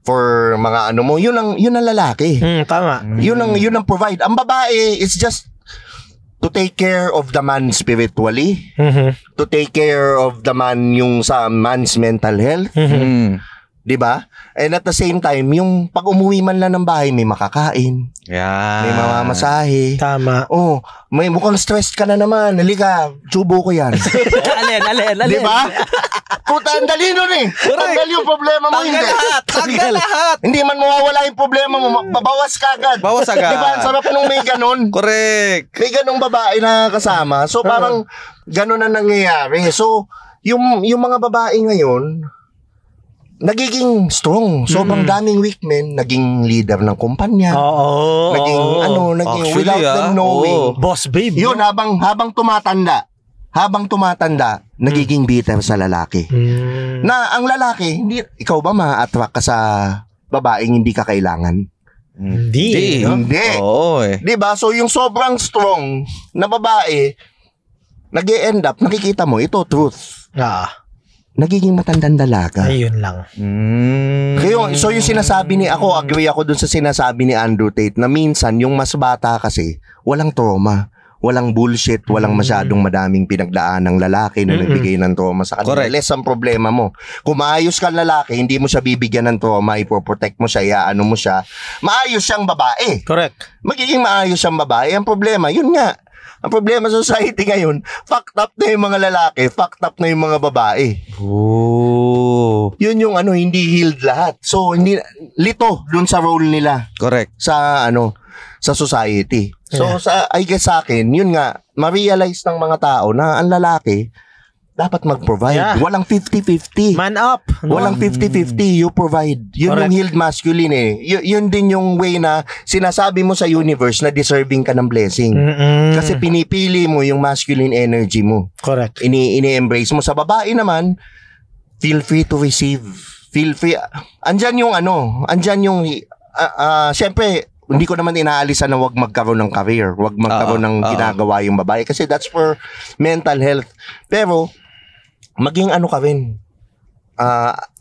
for mga mo. Yun ang lalaki. Tama. Yun ang provide. Ang babae is just to take care of the man spiritually, to take care of the man yung sa man's mental health. Diba? And at the same time, yung pag umuwi man lang ng bahay, may makakain. May mamamasahe. Tama. May mukhang stressed ka na naman. Halika, tubo ko yan. Alin. Diba? Puta, ang dali nun eh. Tanggal yung problema mo. Tanggal lahat. Hindi man mawawala yung problema mo. Bawas ka agad. Diba? Ang sarap nung may ganun. Correct. May ganung babae na kasama. So parang ganun na nangyayari. So, yung mga babae ngayon, nagiging strong. Sobrang daming weak men, naging leader ng kumpanya. Naging Actually, without them knowing. Boss babe. Yun, habang tumatanda, nagiging bitter sa lalaki. Na ang lalaki, ikaw ba ma-attract ka sa babaeng hindi ka kailangan? Hindi. Oo eh. Diba? So yung sobrang strong na babae, nag-e-end up, nakikita mo, ito truth. Nagiging matandang dalaga. Ayun lang. So yung sinasabi agree ako dun sa sinasabi ni Andrew Tate na minsan yung mas bata kasi walang trauma, walang bullshit, walang masyadong madaming pinagdaan ng lalaki na nagbigay ng trauma sa kanila. Correct. Less ang problema mo. Kung maayos kang lalaki, hindi mo siya bibigyan ng trauma, ipoprotect mo siya, iaano mo siya, maayos siyang babae. Correct. Magiging maayos siyang babae. Ang problema, yun nga. Ang problema sa society ngayon, fucked up na yung mga lalaki, fucked up na yung mga babae. Yun yung hindi healed lahat. So, hindi lito dun sa role nila. Correct. Sa society. So, I guess sa akin, yun nga, ma-realize ng mga tao na ang lalaki dapat mag-provide. Yeah. Walang 50-50. Man up. Walang 50-50, you provide. Yun Correct. yung healed masculine eh. Yun din yung way na sinasabi mo sa universe na deserving ka ng blessing. Kasi pinipili mo yung masculine energy mo. Correct. Ini-embrace mo. Sa babae naman, feel free to receive. Feel free. Andyan yung syempre, hindi ko naman inaalisan na wag magkaroon ng career, wag magkaroon ng ginagawa yung babae kasi that's for mental health. Pero maging ka rin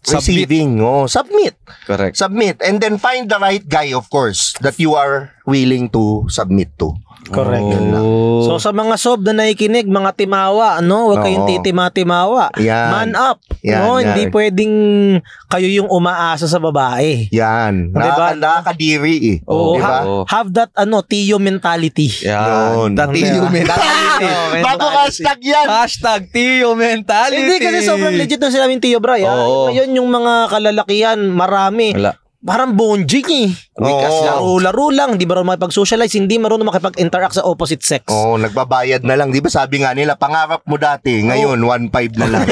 receiving, submit. Correct. Submit and then find the right guy, of course, that you are willing to submit to. Correct. So sa mga sob na nakikinig, mga timawa, huwag kayong titima-timawa. Yan. Man up. Yan. Hindi pwedeng kayo yung umaasa sa babae. Yan. Diba? Nakakadiri eh. Diba? Have that Tiyo mentality. Yan. Yun. Tiyo mentality. Bago hashtag yan. Hashtag Tiyo mentality. Hindi kasi sobrang legit na sinabing Tiyo Bray. Ngayon yung mga kalalakihan, marami. Wala. Parang bonjing eh. Laro lang. Di ba rin makipag-socialize? Hindi marunong makipag-interact sa opposite sex. Nagbabayad na lang. Di ba sabi nga nila, pangarap mo dati, ngayon 1.5 na lang.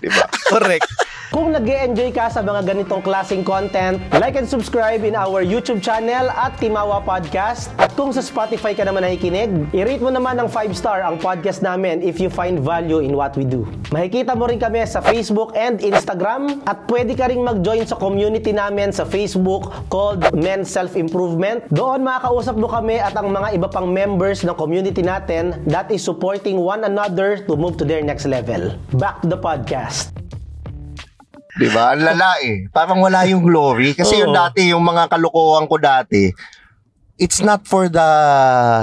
Diba? Correct. Kung nag-e-enjoy ka sa mga ganitong klaseng content, like and subscribe in our YouTube channel at Timawa Podcast. At kung sa Spotify ka naman nakikinig, i-rate mo naman ng 5-star ang podcast namin if you find value in what we do. Makikita mo rin kami sa Facebook and Instagram at pwede ka ring mag-join sa community namin sa Facebook called Men's Self-Improvement. Doon makakausap mo kami at ang mga iba pang members ng community natin that is supporting one another to move to their next level. Back to the podcast. Diba? Ang lala eh. Parang wala yung glory. Kasi yung dati, yung mga kalokohan ko dati, it's not for the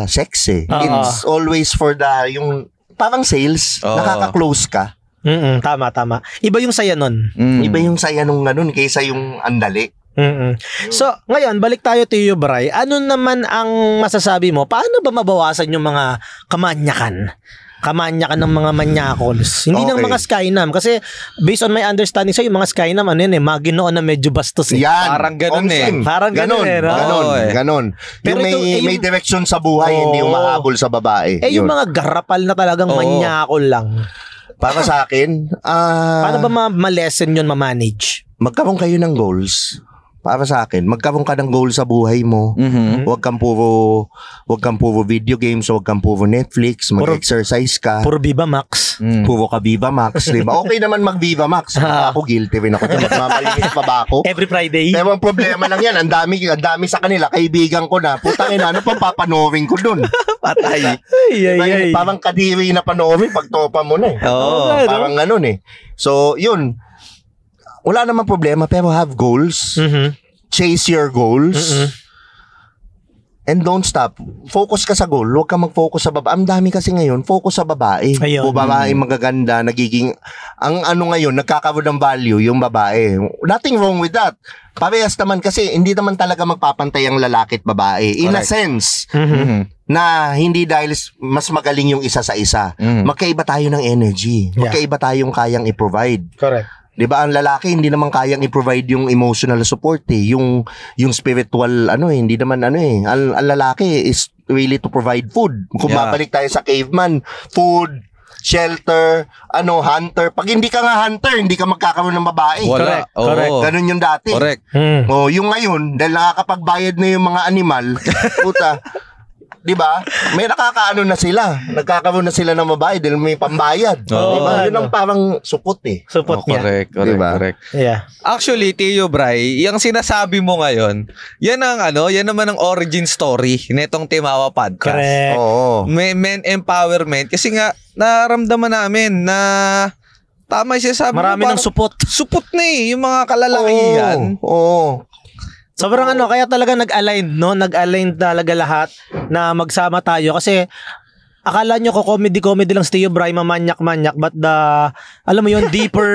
sex eh. It's always for yung parang sales. Nakaka-close ka. Tama. Iba yung saya nun. Iba yung saya nung ganun kaysa yung andali. So, ngayon, balik tayo to you, Bray. Ano naman ang masasabi mo? Paano ba mabawasan yung mga kamanyakan ng mga manyakols? Hindi ng mga Skynam. Kasi, based on my understanding sa yung mga Skynam, maginoon na medyo bastos eh. Yan. Parang ganun eh. Parang ganun eh. Ganon. Pero yung may direction sa buhay, hindi umahabol sa babae. Yung mga garapal na talagang manyakol lang. Para sa akin, paano ba ma-lesson yun, ma-manage? Magkaroon kayo ng goals. Para sa akin, magkaroon ka ng goal sa buhay mo. Huwag kang puro video games, huwag kang puro Netflix, mag-exercise ka. Puro Viva Max. Puro ka Viva Max, di ba? Okay naman mag-Viva Max. Ako guilty rin ako. Magmamalinis pa ba ako? Every Friday. Pero ang problema lang yan, ang dami sa kanila, kaibigan ko na. Putang ina, ano pang papanoorin ko dun? Patay. Diba, parang kadiri na panoorin pag topa mo na eh. Parang ganun eh. So, yun. Wala namang problema, pero have goals. Chase your goals. And don't stop. Focus ka sa goal. Huwag ka mag-focus sa babae. Ang dami kasi ngayon, focus sa babae. O babae magaganda, nagiging, ngayon, nagkakaroon ng value yung babae. Nothing wrong with that. Parehas naman kasi, hindi naman talaga magpapantay ang lalaki at babae. In a sense, na hindi dahil mas magaling yung isa sa isa. Magkaiba tayo ng energy. Magkaiba tayong kayang i-provide. Correct. 'Di ba? Ang lalaki hindi naman kayang i-provide yung emotional support eh, yung spiritual hindi naman Ang lalaki is really to provide food. Kung babalik tayo sa caveman, food, shelter, hunter. Pag hindi ka nga hunter, hindi ka magkakaroon ng babae. Wala. Correct. Ganun yung dati. Correct. Yung ngayon, dahil nakakapagbayad na yung mga animal, puta, di ba? May nagkakaroon na sila ng babae dahil may pambayad. Diba? Yun ang parang supot Support niya. Correct. Diba? Yeah. Actually, Tio Bray, yung sinasabi mo ngayon, yan naman ang origin story nitong Timawa Podcast. Correct. Oo. Men empowerment. Kasi nga, naramdaman namin na tama yung sinasabi mo. Marami ng support. Support na yung mga kalalakihan. Oo. Sobrang kaya talaga nag-align, no? Nag-align talaga lahat na magsama tayo kasi akala nyo ko comedy lang si Tio Bray, mamanyak-manyak, but alam mo yun, deeper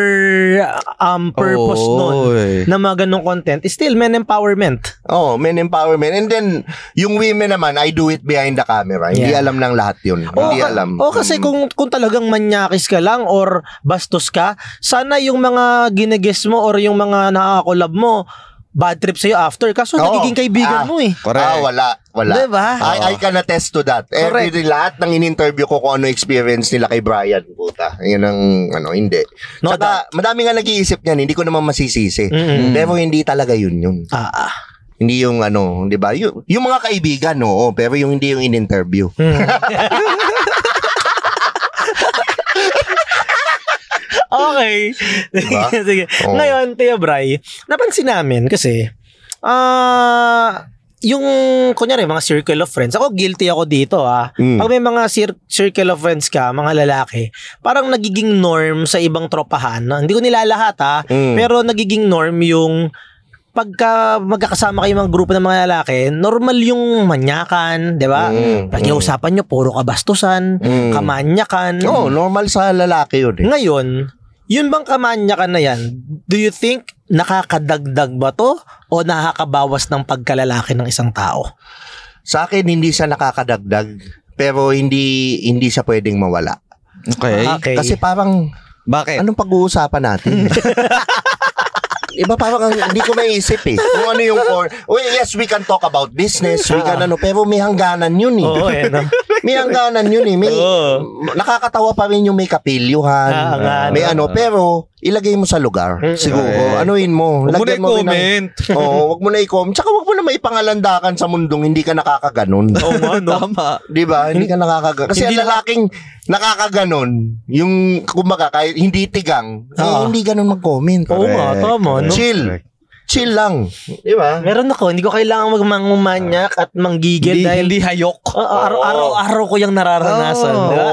purpose nun na mga ganong content is still men empowerment. Men empowerment. And then, yung women naman, I do it behind the camera. Hindi alam ng lahat yun. Hindi alam. Kasi kung talagang manyakis ka lang or bastos ka, sana yung mga ginagess mo or yung mga nakakolab mo, bad trip sa'yo after. Kaso nagiging kaibigan mo eh. Correct. Wala. Diba? I can attest to that. Every lahat ng in-interview ko kung ano experience nila kay Brian. Puta. Yun ang hindi. No Saka, madami nga nag-iisip niyan. Hindi ko naman masisisi. Pero hindi talaga yun. Hindi yung di ba? Yung mga kaibigan, pero yung hindi yung in-interview. Okay. Diba? Sige. Ngayon, Tio Bray, napansin namin kasi, yung, kunyari, mga circle of friends, ako guilty ako dito Pag may mga circle of friends ka, mga lalaki, parang nagiging norm sa ibang tropahan, hindi ko nilalahat pero nagiging norm yung pagka magkakasama kayo mga grupo ng mga lalaki, normal yung manyakan, di ba? Pag-iusapan nyo, puro kabastusan, kamanyakan. Normal sa lalaki yun. Ngayon, yun bang kamanyakan na yan, do you think nakakadagdag ba to o nakakabawas ng pagkalalaki ng isang tao? Sa akin, hindi siya nakakadagdag, pero hindi siya pwedeng mawala. Okay. Kasi parang, bakit? Anong pag-uusapan natin? Iba parang hindi ko maisip kung ano yung yes, we can talk about business, we can pero may hangganan yun May hangganan yun May nakakatawa pa rin yung may kapilyuhan. May pero ilagay mo sa lugar. Siguro, anuin mo. Huwag mo na i-comment. Huwag mo na i-comment. Tsaka huwag mo na maipangalandakan sa mundong hindi ka nakakaganon. Tama. Di ba? Hindi ka nakakaganon. Kasi ang lalaking nakakaganon, yung kumbaga kahit hindi tigang, hindi ganon mag-comment. Tama. No? Chill lang. Di ba? Meron ako, hindi ko kailangan magmanyak at manggigil dahil hindi hayok. Araw-araw ko yung nararanasan. Diba?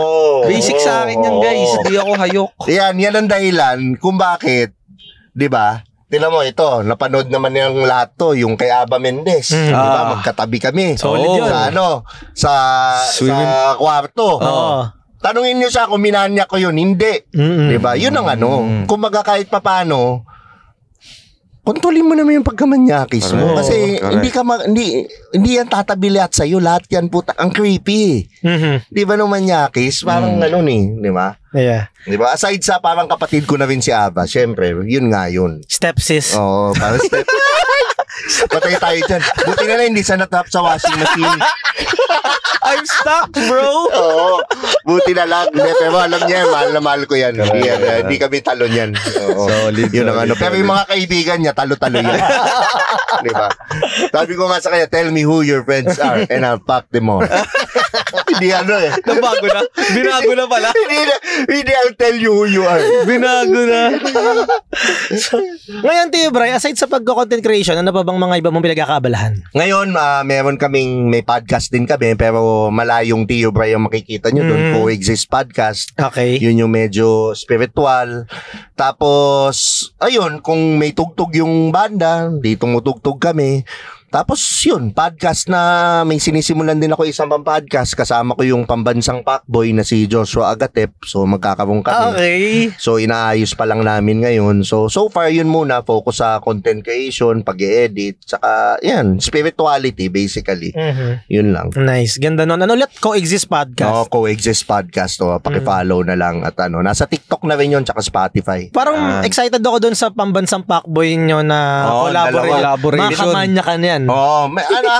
Basic sa akin yan, guys. Hindi ako hayok. Yan ang dahilan kung bakit, di ba? Tingnan mo ito, napanood naman yung lahat to, yung kay Aba Mendez. Di ba? Magkatabi kami. Solid yun. Sa kwarto. Tanungin niyo siya kung minanya ko yun. Hindi. Di ba? Yun ang kumbaga kahit papano, kontrolin mo naman yung pagkamanyakis mo. Kasi hindi yan tatabilat sa'yo. Lahat yan puta. Ang creepy. Di ba nung manyakis? Parang di ba? Yeah. Di ba? Aside sa parang kapatid ko na rin si Ava, syempre, yun nga yun. Stepsis. Parang step. Patay tayo dyan. Buti na lang hindi siya natap sa washing machine. I'm stuck, bro. Buti na lang. Pero alam niya, mahal na mahal ko yan. Hindi kami talon yan. Solid. Yun ang Pero yung mga kaibigan niya, talo-talo yan. Diba? Sabi ko nga sa kanya, tell me who your friends are and I'll fuck them all. Hindi Nabago na. Binago na pala. Hindi, I'll tell you who you are. Binago na. Ngayon, Tio Bray, aside sa pag-content creation, ano pa bang mga iba mong pinagkakaabalahan? Ngayon, meron may podcast din kami, pero malayong Tio Bray ang makikita nyo doon. Coexist Podcast. Okay. Yun yung medyo spiritual. Tapos, ayun, kung may tugtog yung banda, di tumutugtog kami. Tapos yun, podcast na may sinisimulan din ako isang podcast. Kasama ko yung pambansang Pacboy na si Joshua Agatep. So magkakaroon kami. Okay. So inaayos pa lang namin ngayon. So far yun muna, focus sa content creation, pag-i-edit, saka yan, spirituality basically. Yun lang. Nice, ganda nun. Ano ulit? Coexist Podcast? Coexist Podcast. Paki-follow na lang at nasa TikTok na rin yun, tsaka Spotify. Parang excited ako dun sa pambansang Pacboy nyo na collaboration. Collaboration. Mga kamanya ka niyan.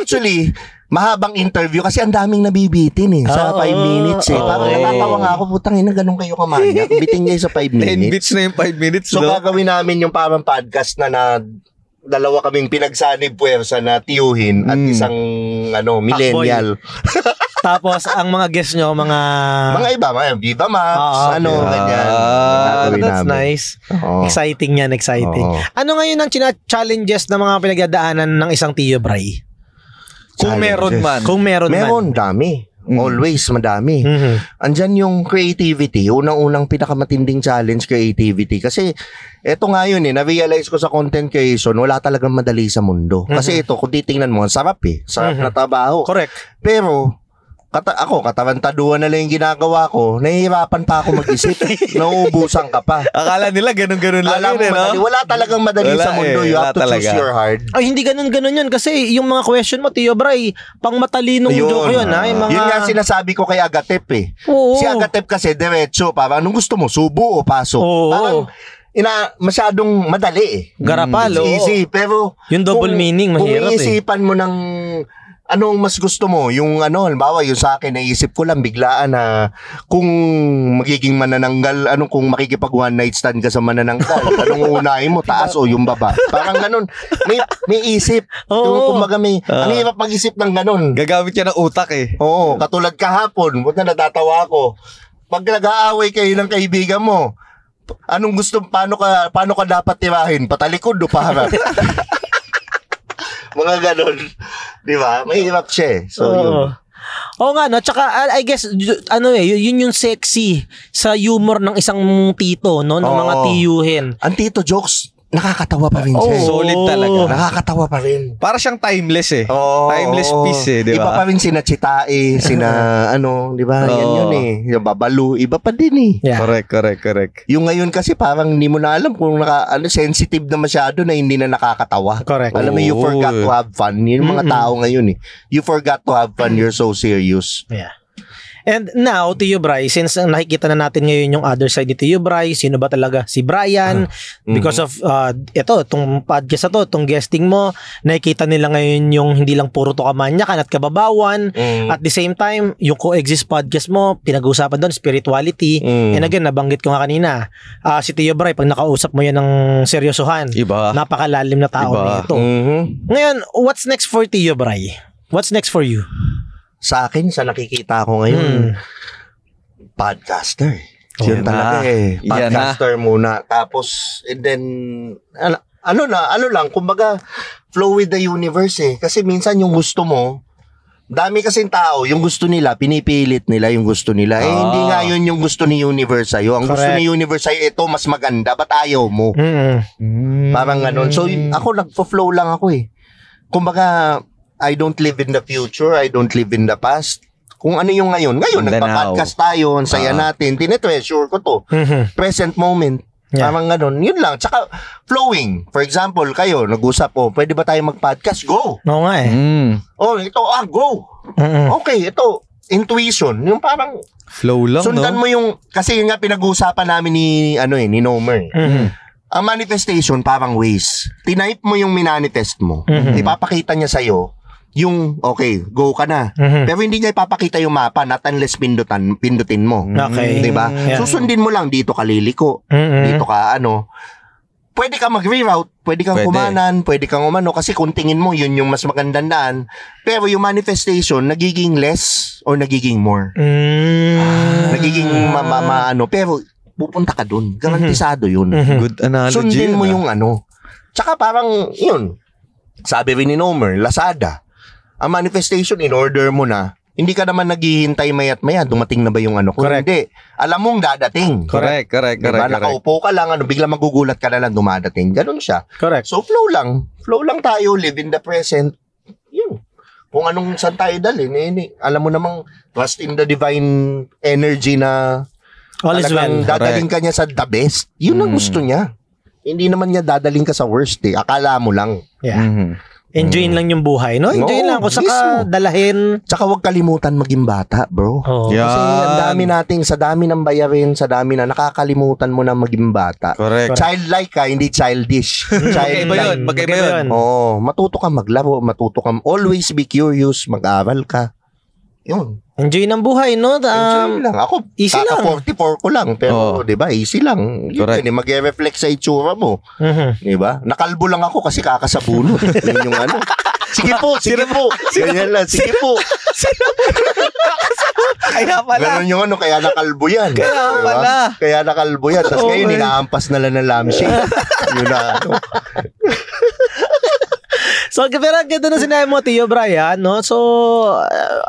Actually, mahabang interview kasi ang daming nabibitin sa 5 minutes Parang natatawa nga ako, putang ina, ganun kayo kamanya. Bitin kayo sa 5 minutes. 10 bits na yung 5 minutes, So gagawin namin yung parang podcast na dalawa kaming pinagsanib puwersa na tiyuhin at isang millennial. Tapos ang mga guests nyo, mga iba, Viva Max, ganyan. That's nice. Exciting yan, exciting. Ano ngayon ang challenges na mga pinagdadaanan ng isang Tio Bray? Kung meron man. Meron, dami. Always, madami. Andyan yung creativity. Unang-unang pinakamatinding challenge, creativity. Kasi, eto nga yun na-realize ko sa content creation, wala talagang madali sa mundo. Kasi ito, kung titingnan mo, sarap sarap na trabaho. Correct. Pero, katarantaduhan na lang yung ginagawa ko, nahihirapan pa ako mag-isip. Nauubusan ka pa. Akala nila ganun-ganun lang yun, madali. Wala talagang madali sa mundo. You have to choose your hard. Ay, hindi ganun yun. Kasi yung mga question mo, Tio Bray, pang matalinong joke yun. Yung mga... Yun nga sinasabi ko kay Agatep Si Agatep kasi, diretso. Parang, anong gusto mo? Subo o pasok? Parang, masyadong madali Garapal, It's easy. Pero, yung double meaning, mahirap kung iisipan mo ng anong mas gusto mo? Yung halimbawa, yung sa akin, naisip ko lang biglaan na kung magiging manananggal, kung makikipag one night stand ka sa manananggal, anong unahin mo, taas o yung baba? Parang ganun. May isip. Kumbaga ang hirap mag-isip ng ganun. Gagamit ka ng utak Oo, katulad kahapon, buta natatawa ako. Pag nag-aaway kayo ng kaibigan mo, anong gusto, paano ka dapat tirahin? Patalikod o para? Mga ganon. Di ba? Mahirap siya So, yun. Oo nga, no? Tsaka, I guess, yun yung sexy sa humor ng isang tito, no? Ng mga tiyuhin. Ang tito jokes, nakakatawa pa rin siya. Solid talaga. Nakakatawa pa rin. Para siyang timeless timeless piece di ba? Iba pa rin sina Chitae, di ba? Yan yun Yung Babalu, iba pa din Yeah. Correct. Yung ngayon kasi parang hindi mo na alam kung sensitive na masyado na hindi na nakakatawa. Correct. Alam mo, you forgot to have fun. Yung mga tao ngayon You forgot to have fun. You're so serious. Yeah. And now, Tio Bray, since nakikita na natin ngayon yung other side ni Tio Bray, sino ba talaga si Brian? Because of itong podcast na itong guesting mo, nakikita nila ngayon yung hindi lang puro to kamanyakan at kababawan. At the same time, yung Coexist podcast mo, pinag-uusapan doon, spirituality. And again, nabanggit ko nga kanina, si Tio Bray, pag nakausap mo yan ng seryosohan, napakalalim na tao nito. Ngayon, what's next for Tio Bray? What's next for you? Sa akin, sa nakikita ko ngayon, podcaster. Yun talaga Podcaster muna. Tapos, and then, ano lang, kumbaga, flow with the universe Kasi minsan yung gusto mo, dami kasing tao, yung gusto nila, pinipilit nila yung gusto nila. Hindi nga yun yung gusto ni universe sa'yo. Ang gusto ni universe sa'yo, ito, mas maganda. Ba't ayaw mo? Parang ganun. So, ako, nagpo-flow lang ako Kumbaga, I don't live in the future. I don't live in the past. Kung ano yung ngayon. Ngayon, nagpa-podcast tayo. Ang saya natin. Tinetreasure ko to. Present moment. Parang ganun. Yun lang. Tsaka, flowing. For example, kayo, nag-usap pwede ba tayo mag-podcast? Go! Oo nga ito, go! Okay, ito, intuition. Yung parang, flow lang, sundan mo yung, kasi yun nga pinag-uusapan namin ni Nomer. Ang manifestation, parang ways. Tinype mo yung minanifest mo. Ipapakita niya sa'yo yung, okay, go ka na. Pero hindi niya ipapakita yung mapa, not unless pindutin mo. Okay. Diba? Yeah. Susundin mo lang, dito ka liliko. Dito ka, pwede ka mag-reroute, pwede kang kumanan, pwede kang umano, kasi kung tingin mo, yun yung mas magandang daan. Pero yung manifestation, nagiging less or nagiging more. Nagiging pero pupunta ka dun. Garantisado yun. Good analogy. Sundin mo yung Tsaka parang, yun, sabi rin ni Nomer, Lazada. Ang manifestation, in order mo na, hindi ka naman naghihintay mayat maya, dumating na ba yung Kung hindi, alam mong dadating. Correct. Diba? Nakaupo ka lang, bigla magugulat ka na lang dumadating. Ganun siya. Correct. So, flow lang tayo, live in the present. Yun. Kung anong saan tayo dalhin, alam mo namang, trust in the divine energy na talagang dadaling ka niya sa the best. Yun ang gusto niya. Hindi naman niya dadaling ka sa worst Akala mo lang. Yeah. Enjoyin lang yung buhay, no? Enjoyin lang. Kung saka dalahin. Tsaka huwag kalimutan maging bata, bro. Kasi sa dami ng bayarin, sa dami na nakakalimutan mo na maging bata. Correct. Childlike ka, hindi childish. Childlike. Magkaiba yun. Matuto ka maglaro, matuto ka always be curious, mag-aral ka. Yun. Enjoy ng buhay, no? Enjoy lang. Ako, easy lang. 44 ko lang. Pero, di ba, easy lang. Yun, mag-reflect sa itsura mo. Di ba? Nakalbo lang ako kasi kakasabunot. Yun yung ano. Sige po. Ganyan lang. Sige po. Kaya pala. Ganun yung ano, kaya nakalbo yan. Kaya nakalbo yan. Tapos ngayon, inaampas na lang ng lampshade. Yun na ano. So, pero ganda na sinabi mo, Tio Brian, no? So,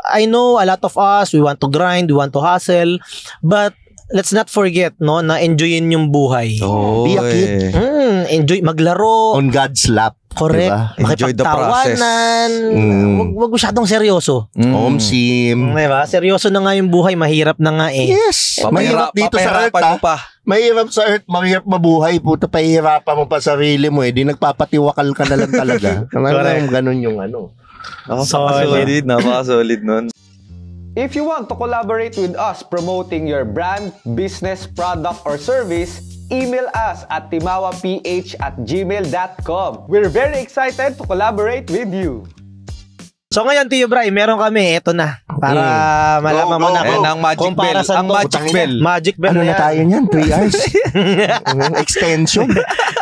I know a lot of us, we want to grind, we want to hustle, but let's not forget, no, na enjoyin yung buhay. Be a kid. Enjoy maglaro. On God's lap. Correct. Diba? Enjoy the process. Wag masyadong seryoso. Home sim. Diba? Seryoso na nga yung buhay, mahirap na nga eh. Yes. Mahirap dito sa Earth, mahirap sa Earth, mahirap mabuhay. Puta, pahihirapan mo pa sarili mo eh. Di nagpapatiwakal ka na lang talaga. Ganun yung ano. Napaka-solid nun. If you want to collaborate with us promoting your brand, business, product, or service, email us at timawaph@gmail.com. We're very excited to collaborate with you. So ngayon, Tio Bray, meron kami, eto na. Para malaman mo na ang Magic Bell. Ang Magic Bell. Magic Bell ano na tayo niyan? 3 hours? Extension?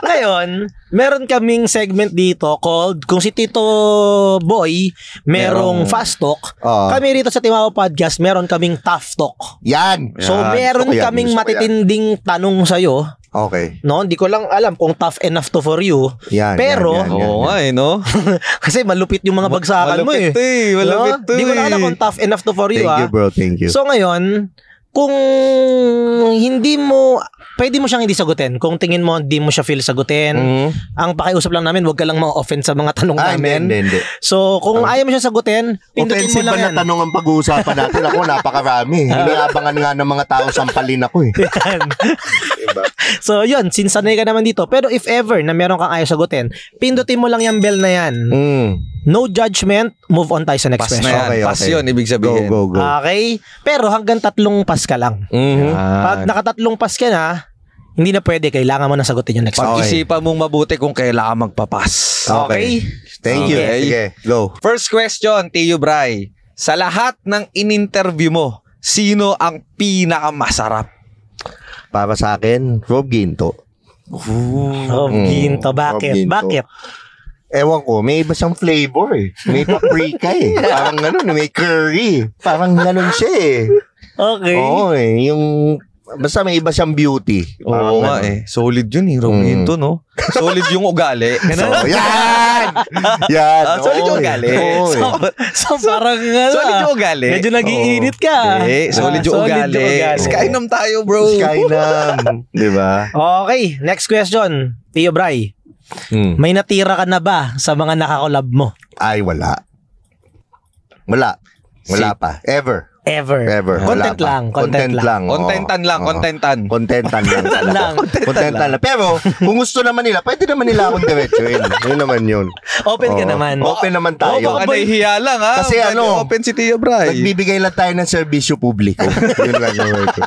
Ngayon, meron kaming segment dito called, kung si Tito Boy merong Fast Talk, kami rito sa Timawa Podcast, meron kaming Tough Talk. Yan. So meron kaming matitinding tanong sa'yo. Okay. No, hindi ko lang alam kung tough enough to for you. Yan, pero, oo nga eh, no? kasi malupit yung mga bagsakan mo eh. Malupit Hindi ko lang alam kung tough enough to for you. Thank you, bro. Thank you. So ngayon, kung hindi mo, pwede mo siyang hindi sagutin. Kung tingin mo hindi mo siya feel sagutin, ang pakiusap lang namin, wag ka lang ma-offend sa mga tanong namin. Hindi. So kung ayaw mo siya sagutin, pindutin mo offensive lang ba yan. na tanong ang pag-uusapan natin? Ako, napakarami. Inaabangan nga ng mga tao, sampalin ako eh. Diba? So yun, since sanay ka naman dito. Pero if ever na meron kang ayaw sagutin, pindutin mo lang yung bell na yan. No judgment, move on tayo sa next question. Okay. Pass yun, ibig sabihin. Go. Okay? Pero hanggang 3 pass ka lang. Pag naka-3 pass ka na, hindi na pwede, kailangan mo na sagutin yung next one. Pag-isipan mong mabuti kung kailangan magpapas. Okay? Thank you. Sige, go. First question, Tio Bray. Sa lahat ng in-interview mo, sino ang pinakamasarap? Para sa akin, Rob Ginto. Ginto. Bakit? Ginto. Bakit? Ewan ko, may iba siyang flavor eh. May paprika eh. Parang ganun, may curry. Parang ganun siya eh. Okay. Oo eh, yung basta may iba siyang beauty. Oo nga eh. Solid yun eh, Rob Ginto, no? Solid yung ugali. So, yan! Solid yung ugali. So parang solid yung ugali. Medyo nag-iinit ka. Solid yung ugali. Skynam tayo, bro. Skynam. Diba? Okay, next question. Tio Bray. May natira ka na ba sa mga nakakolab mo? Ay, wala. Wala pa. Ever. Content lang. Contentan lang. Pero, kung gusto naman nila, pwede naman nila akong diretsuin. Yun naman yun. Open ka naman. Open naman tayo. Baka nahihiya lang ha. Kasi open si Tio Bray. Nagbibigay lang tayo ng serbisyo publiko. Yun lang yung ito.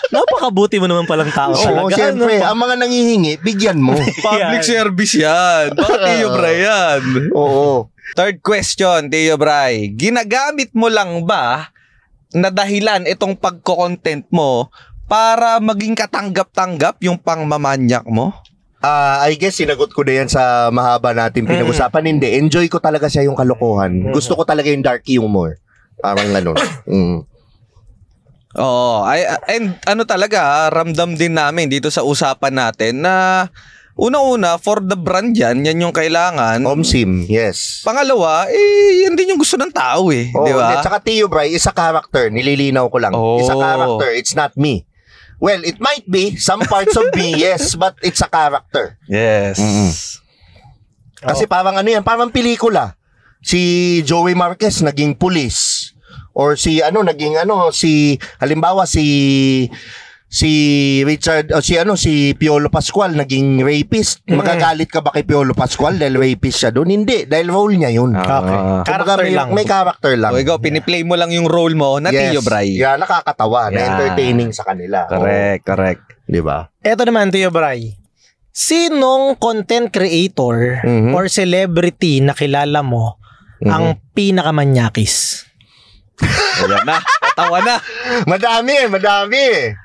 Napakabuti mo naman palang tao talaga. Siyempre, ang mga nangihingi, bigyan mo. Public service yan. Baka Tio Bray yan. Oo. Third question, Tio Bray. Ginagamit mo lang ba na dahilan itong pagko-content mo para maging katanggap-tanggap yung pangmamanyak mo? I guess sinagot ko na yan sa mahaba natin pinag-usapan. Hindi, enjoy ko talaga siya yung kalokohan. Gusto ko talaga yung dark humor. Parang ganun. Oo. And ano talaga, ramdam din namin dito sa usapan natin na una-una, for the brand yan yung kailangan. Home sim, yes. Pangalawa, yan din yung gusto ng tao eh. Oh, di ba? At saka Tio Bray, is a character. Nililinaw ko lang. Is a character. It's not me. Well, it might be. Some parts of me, yes. But it's a character. Yes. Kasi parang ano yan, parang pelikula. Si Joey Marquez naging pulis. Or si halimbawa si si Richard, si Piolo Pascual naging rapist. Magagalit ka ba kay Piolo Pascual dahil rapist siya doon? Hindi, dahil role niya yun. Okay. Character lang. May character lang. So, ikaw, piniplay mo lang yung role mo na Tio Bray. Yeah, nakakatawa. Na entertaining sa kanila. Correct. Di ba? Eto naman, Tio Bray. Sinong content creator or celebrity na kilala mo ang pinakamanyakis? Ayan na. Tatawa na. Madami. Madami,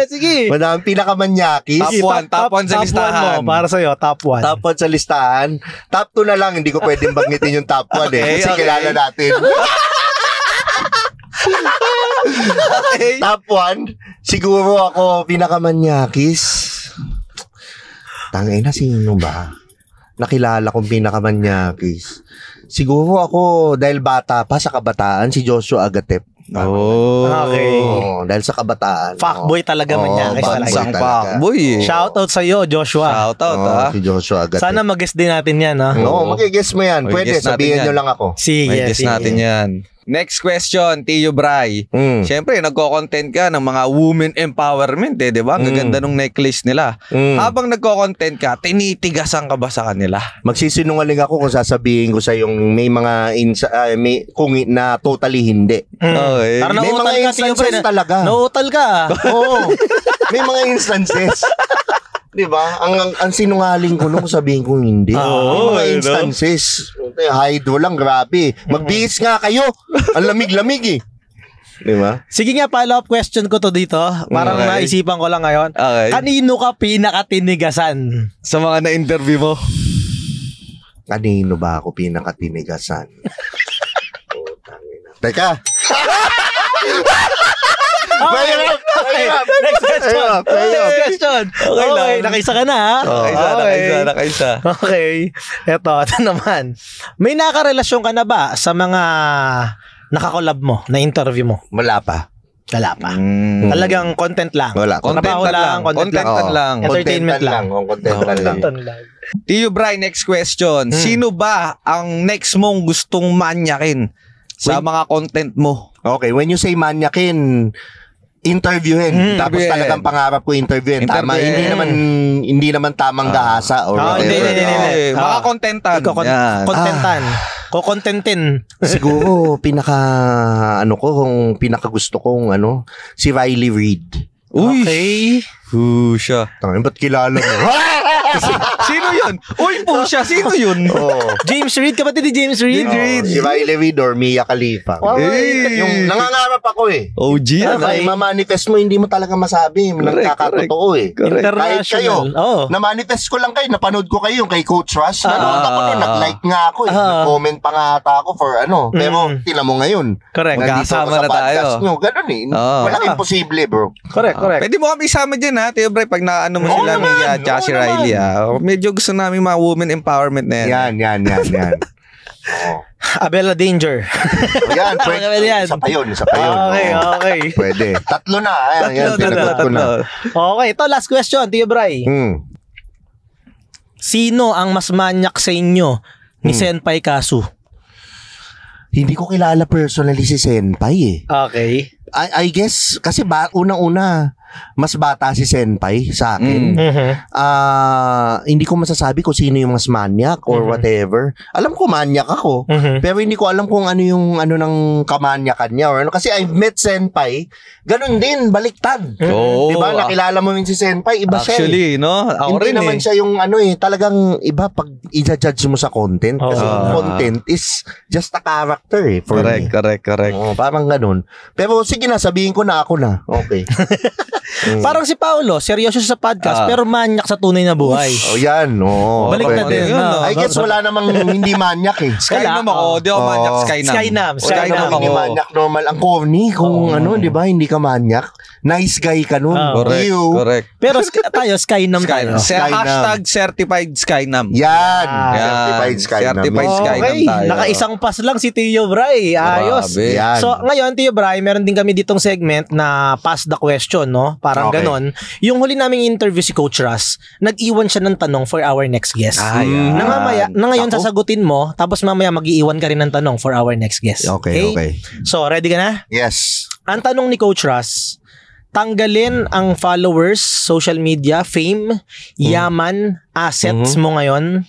sige. Madami pinakamanyakis. Top 1 sa listahan. Top 1 mo, para sa'yo, top 1. Top 1 sa listahan. Top 2 na lang. Hindi ko pwedeng banggitin yung top 1 kasi kilala natin. Okay. Top 1, siguro ako pinakamanyakis. Tangay na, sino ba? Nakilala kong pinakamanyakis. Siguro ako, dahil bata pa sa kabataan, si Joshua Agatep. Okay. Dahil sa kabataan. Fuckboy talaga, manyakis talaga. Bansang fuckboy. Shoutout sa'yo, Joshua. Shoutout, si Joshua Agatep. Sana mag-guess din natin yan, ha? Oo, mag-guess mo yan. Pwede, sabihin nyo lang ako. Sige, May guess natin yan. Next question, Tio Bray. Siyempre, nagko-content ka ng mga women empowerment, di ba? Ang gaganda nung necklace nila. Habang nagko-content ka, tinitigasan ka ba sa kanila? Magsisinungaling ako kung sasabihin ko sa yung may mga kung na totally hindi. Okay. Parang May mga instances talaga. Nautal ka. Oo. May mga instances. 'Di ba? Ang sinungaling ko nung sabihin ko hindi. May mga instances. Hydro lang, grabe. Magbihis nga kayo. Ang lamig-lamig eh. 'Di ba? Sige nga, follow-up question ko to dito. Parang naisipan ko lang ngayon. Okay. Kanino ka pinakatinigasan? Sa mga na-interview mo? Kanino ba ako pinakatinigasan? Teka. Mahirap. Next question. Next question. Okay lang. Nakaisa ka na, ha? Nakaisa. Okay. Ito naman. May nakarelasyon ka na ba sa mga nakakolab mo, na interview mo? Wala pa. Wala pa. Talagang content lang. Wala. Trabaho lang. Content lang. Entertainment lang. Content lang. Tio Bray, next question. Sino ba ang next mong gustong manyakin sa mga content mo? Okay, when you say manyakin, interviewin. Tapos talagang pangarap ko interviewin. Tama, hindi naman tamang gahasa or whatever. Hindi. Mga contentan. Contentan. Kukontentin. Siguro kung pinakagusto kong si Riley Reid. Uy. Okay. Siya. Tangin, ba't kilala mo? Sino yun? Uy, siya. Sino yun? James Reid, kapatid ni James Reid. Si Riley Reid or Mia Khalifa. Yung nangangarap ako eh. OG yan. Kahit ma-manifest mo, hindi mo talaga masabi. Nagkakatotoo eh. Kahit kayo, na-manifest ko lang kayo, napanood ko kayo yung kay Coach Rush. Nanood ako nun, nag-like nga ako eh. Nag-comment pa nga ata ako for Pero tinan mo ngayon. Correct. Magkasama na tayo. Ganun eh. Walang imposible, bro. Correct. Pwede mo kami isama dyan, ha, Tio Bray, pag naano mo sila Mia at si Riley, ha. Medyo gusto namin mga women empowerment na yan. Yan. Abella Danger. Yan, pwede. Isa pa yun. Okay. Pwede. Tatlo na. Ayan, pinagot ko na. Okay, ito last question, Tio Bray. Sino ang mas manyak sa inyo ni Senpai Kasu? Hindi ko kilala personally si Senpai eh. Okay. I guess, kasi unang-una, mas bata si Senpai sa akin. Hindi ko masasabi kung sino yung mas manyak or whatever. Alam ko manyak ako, pero hindi ko alam kung ano yung ng kamanyakan niya or kasi I've met Senpai, ganun din, baliktad. Diba? Nakilala mo rin si Senpai, iba siya. Actually, no? Ako hindi rin naman siya yung talagang iba pag i-judge mo sa content. Kasi yung content is just a character eh, for me. Correct. Parang ganun. Pero sige na, sabihin ko na ako na. Okay. Parang si Paolo, seryoso siya sa podcast pero manyak sa tunay na buhay. Yan. Baliktad din. I guess wala namang hindi manyak eh. Skynam ako. Di ako manyak. Skynam hindi manyak normal. Ang corny kung di ba, hindi ka manyak. Nice guy ka nun. Correct. Pero tayo, Skynam tayo. Hashtag certified Skynam. Yan. Certified Skynam. Certified Skynam tayo. Nakaisang pass lang si Tio Bray. Ayos. Yan. So, ngayon, Tio Bray, meron din kami ditong segment na pass the question, no? Parang ganon. Yung huli naming interview si Coach Russ, nag-iwan siya ng tanong for our next guest. Na ngayon sasagutin mo, tapos mamaya mag-iiwan ka rin ng tanong for our next guest. Okay. So, ready ka na? Yes. Ang tanong ni Coach Russ, tanggalin ang followers, social media, fame, yaman, assets mo ngayon,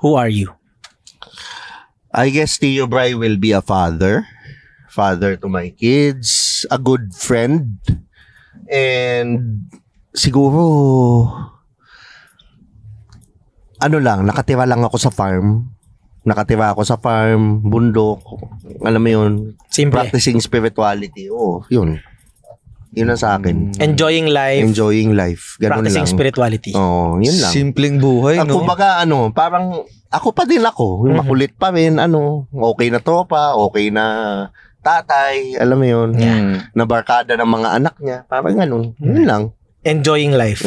who are you? I guess Tio Bry will be a father to my kids, a good friend, and siguro nakatira lang ako sa farm. Bundok, alam mo yun, Simple. practicing spirituality. Yun ang sa akin. Enjoying life. Ganun practicing lang. spirituality. Yun lang. Simpleng buhay, no? Kumbaga, parang ako pa din ako. Yung makulit pa rin, okay na tropa, okay na tatay, alam mo yun. Na barkada ng mga anak niya. Parang ganun. Yun lang. Enjoying life.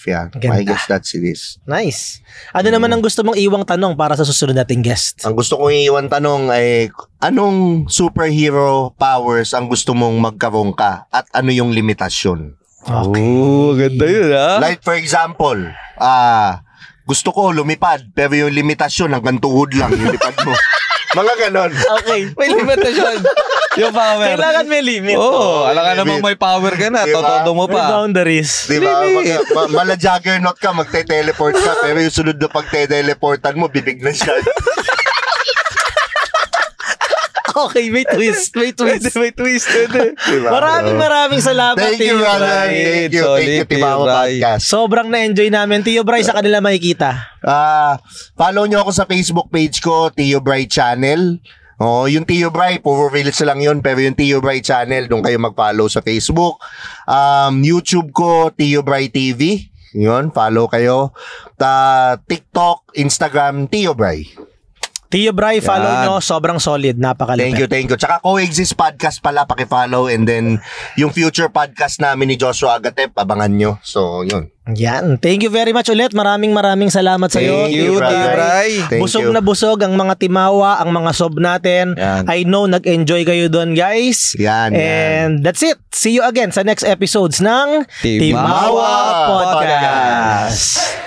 Yeah. Ganda. I guess that's it is. Nice. Ano naman ang gusto mong iwang tanong para sa susunod nating guest? Ang gusto kong iwan tanong ay, anong superhero powers ang gusto mong magkaroon ka? At ano yung limitasyon? Oh, ganda yun, ha? Like for example, gusto ko lumipad, pero yung limitasyon hanggang tuhod lang yung lipad mo. Mga ganon. Okay. May limitasyon. Yung power. Kailangan may limit. Alam ka namang may power ka na. Diba? Totodo mo May pa. boundaries. Diba? Mala juggernaut ka, magte-teleport ka, pero yung sunod na pagte-teleportan mo, bibig na siya. Okay, may twist. May twist. Diba? Maraming salamat. Thank you, Tio brother. Bry. Thank you, Solid, Timawa Tio Bry. Podcast. Sobrang na-enjoy namin. Tio Bry, sa kanila makikita. Follow nyo ako sa Facebook page ko, Tio Bry Channel. Yung Tio Bry, puro reels lang yun, pero yung Tio Bry Channel, doon kayo mag-follow sa Facebook. YouTube ko, Tio Bry TV. Yun, follow kayo. TikTok, Instagram, Tio Bry. Tio Bry, follow Yan. nyo. Sobrang solid. Napakalupit. Thank you. Tsaka Coexist Podcast pala, pakifollow. And then, yung future podcast namin ni Joshua Agatep, abangan nyo. So, yun. Yan. Thank you very much ulit. Maraming salamat sa iyo. Thank you, Tio Bry. Thank Busog you. na busog ang mga timawa, ang mga sob natin. Yan. I know nag-enjoy kayo doon, guys. Yan. And that's it. See you again sa next episodes ng Timawa Podcast.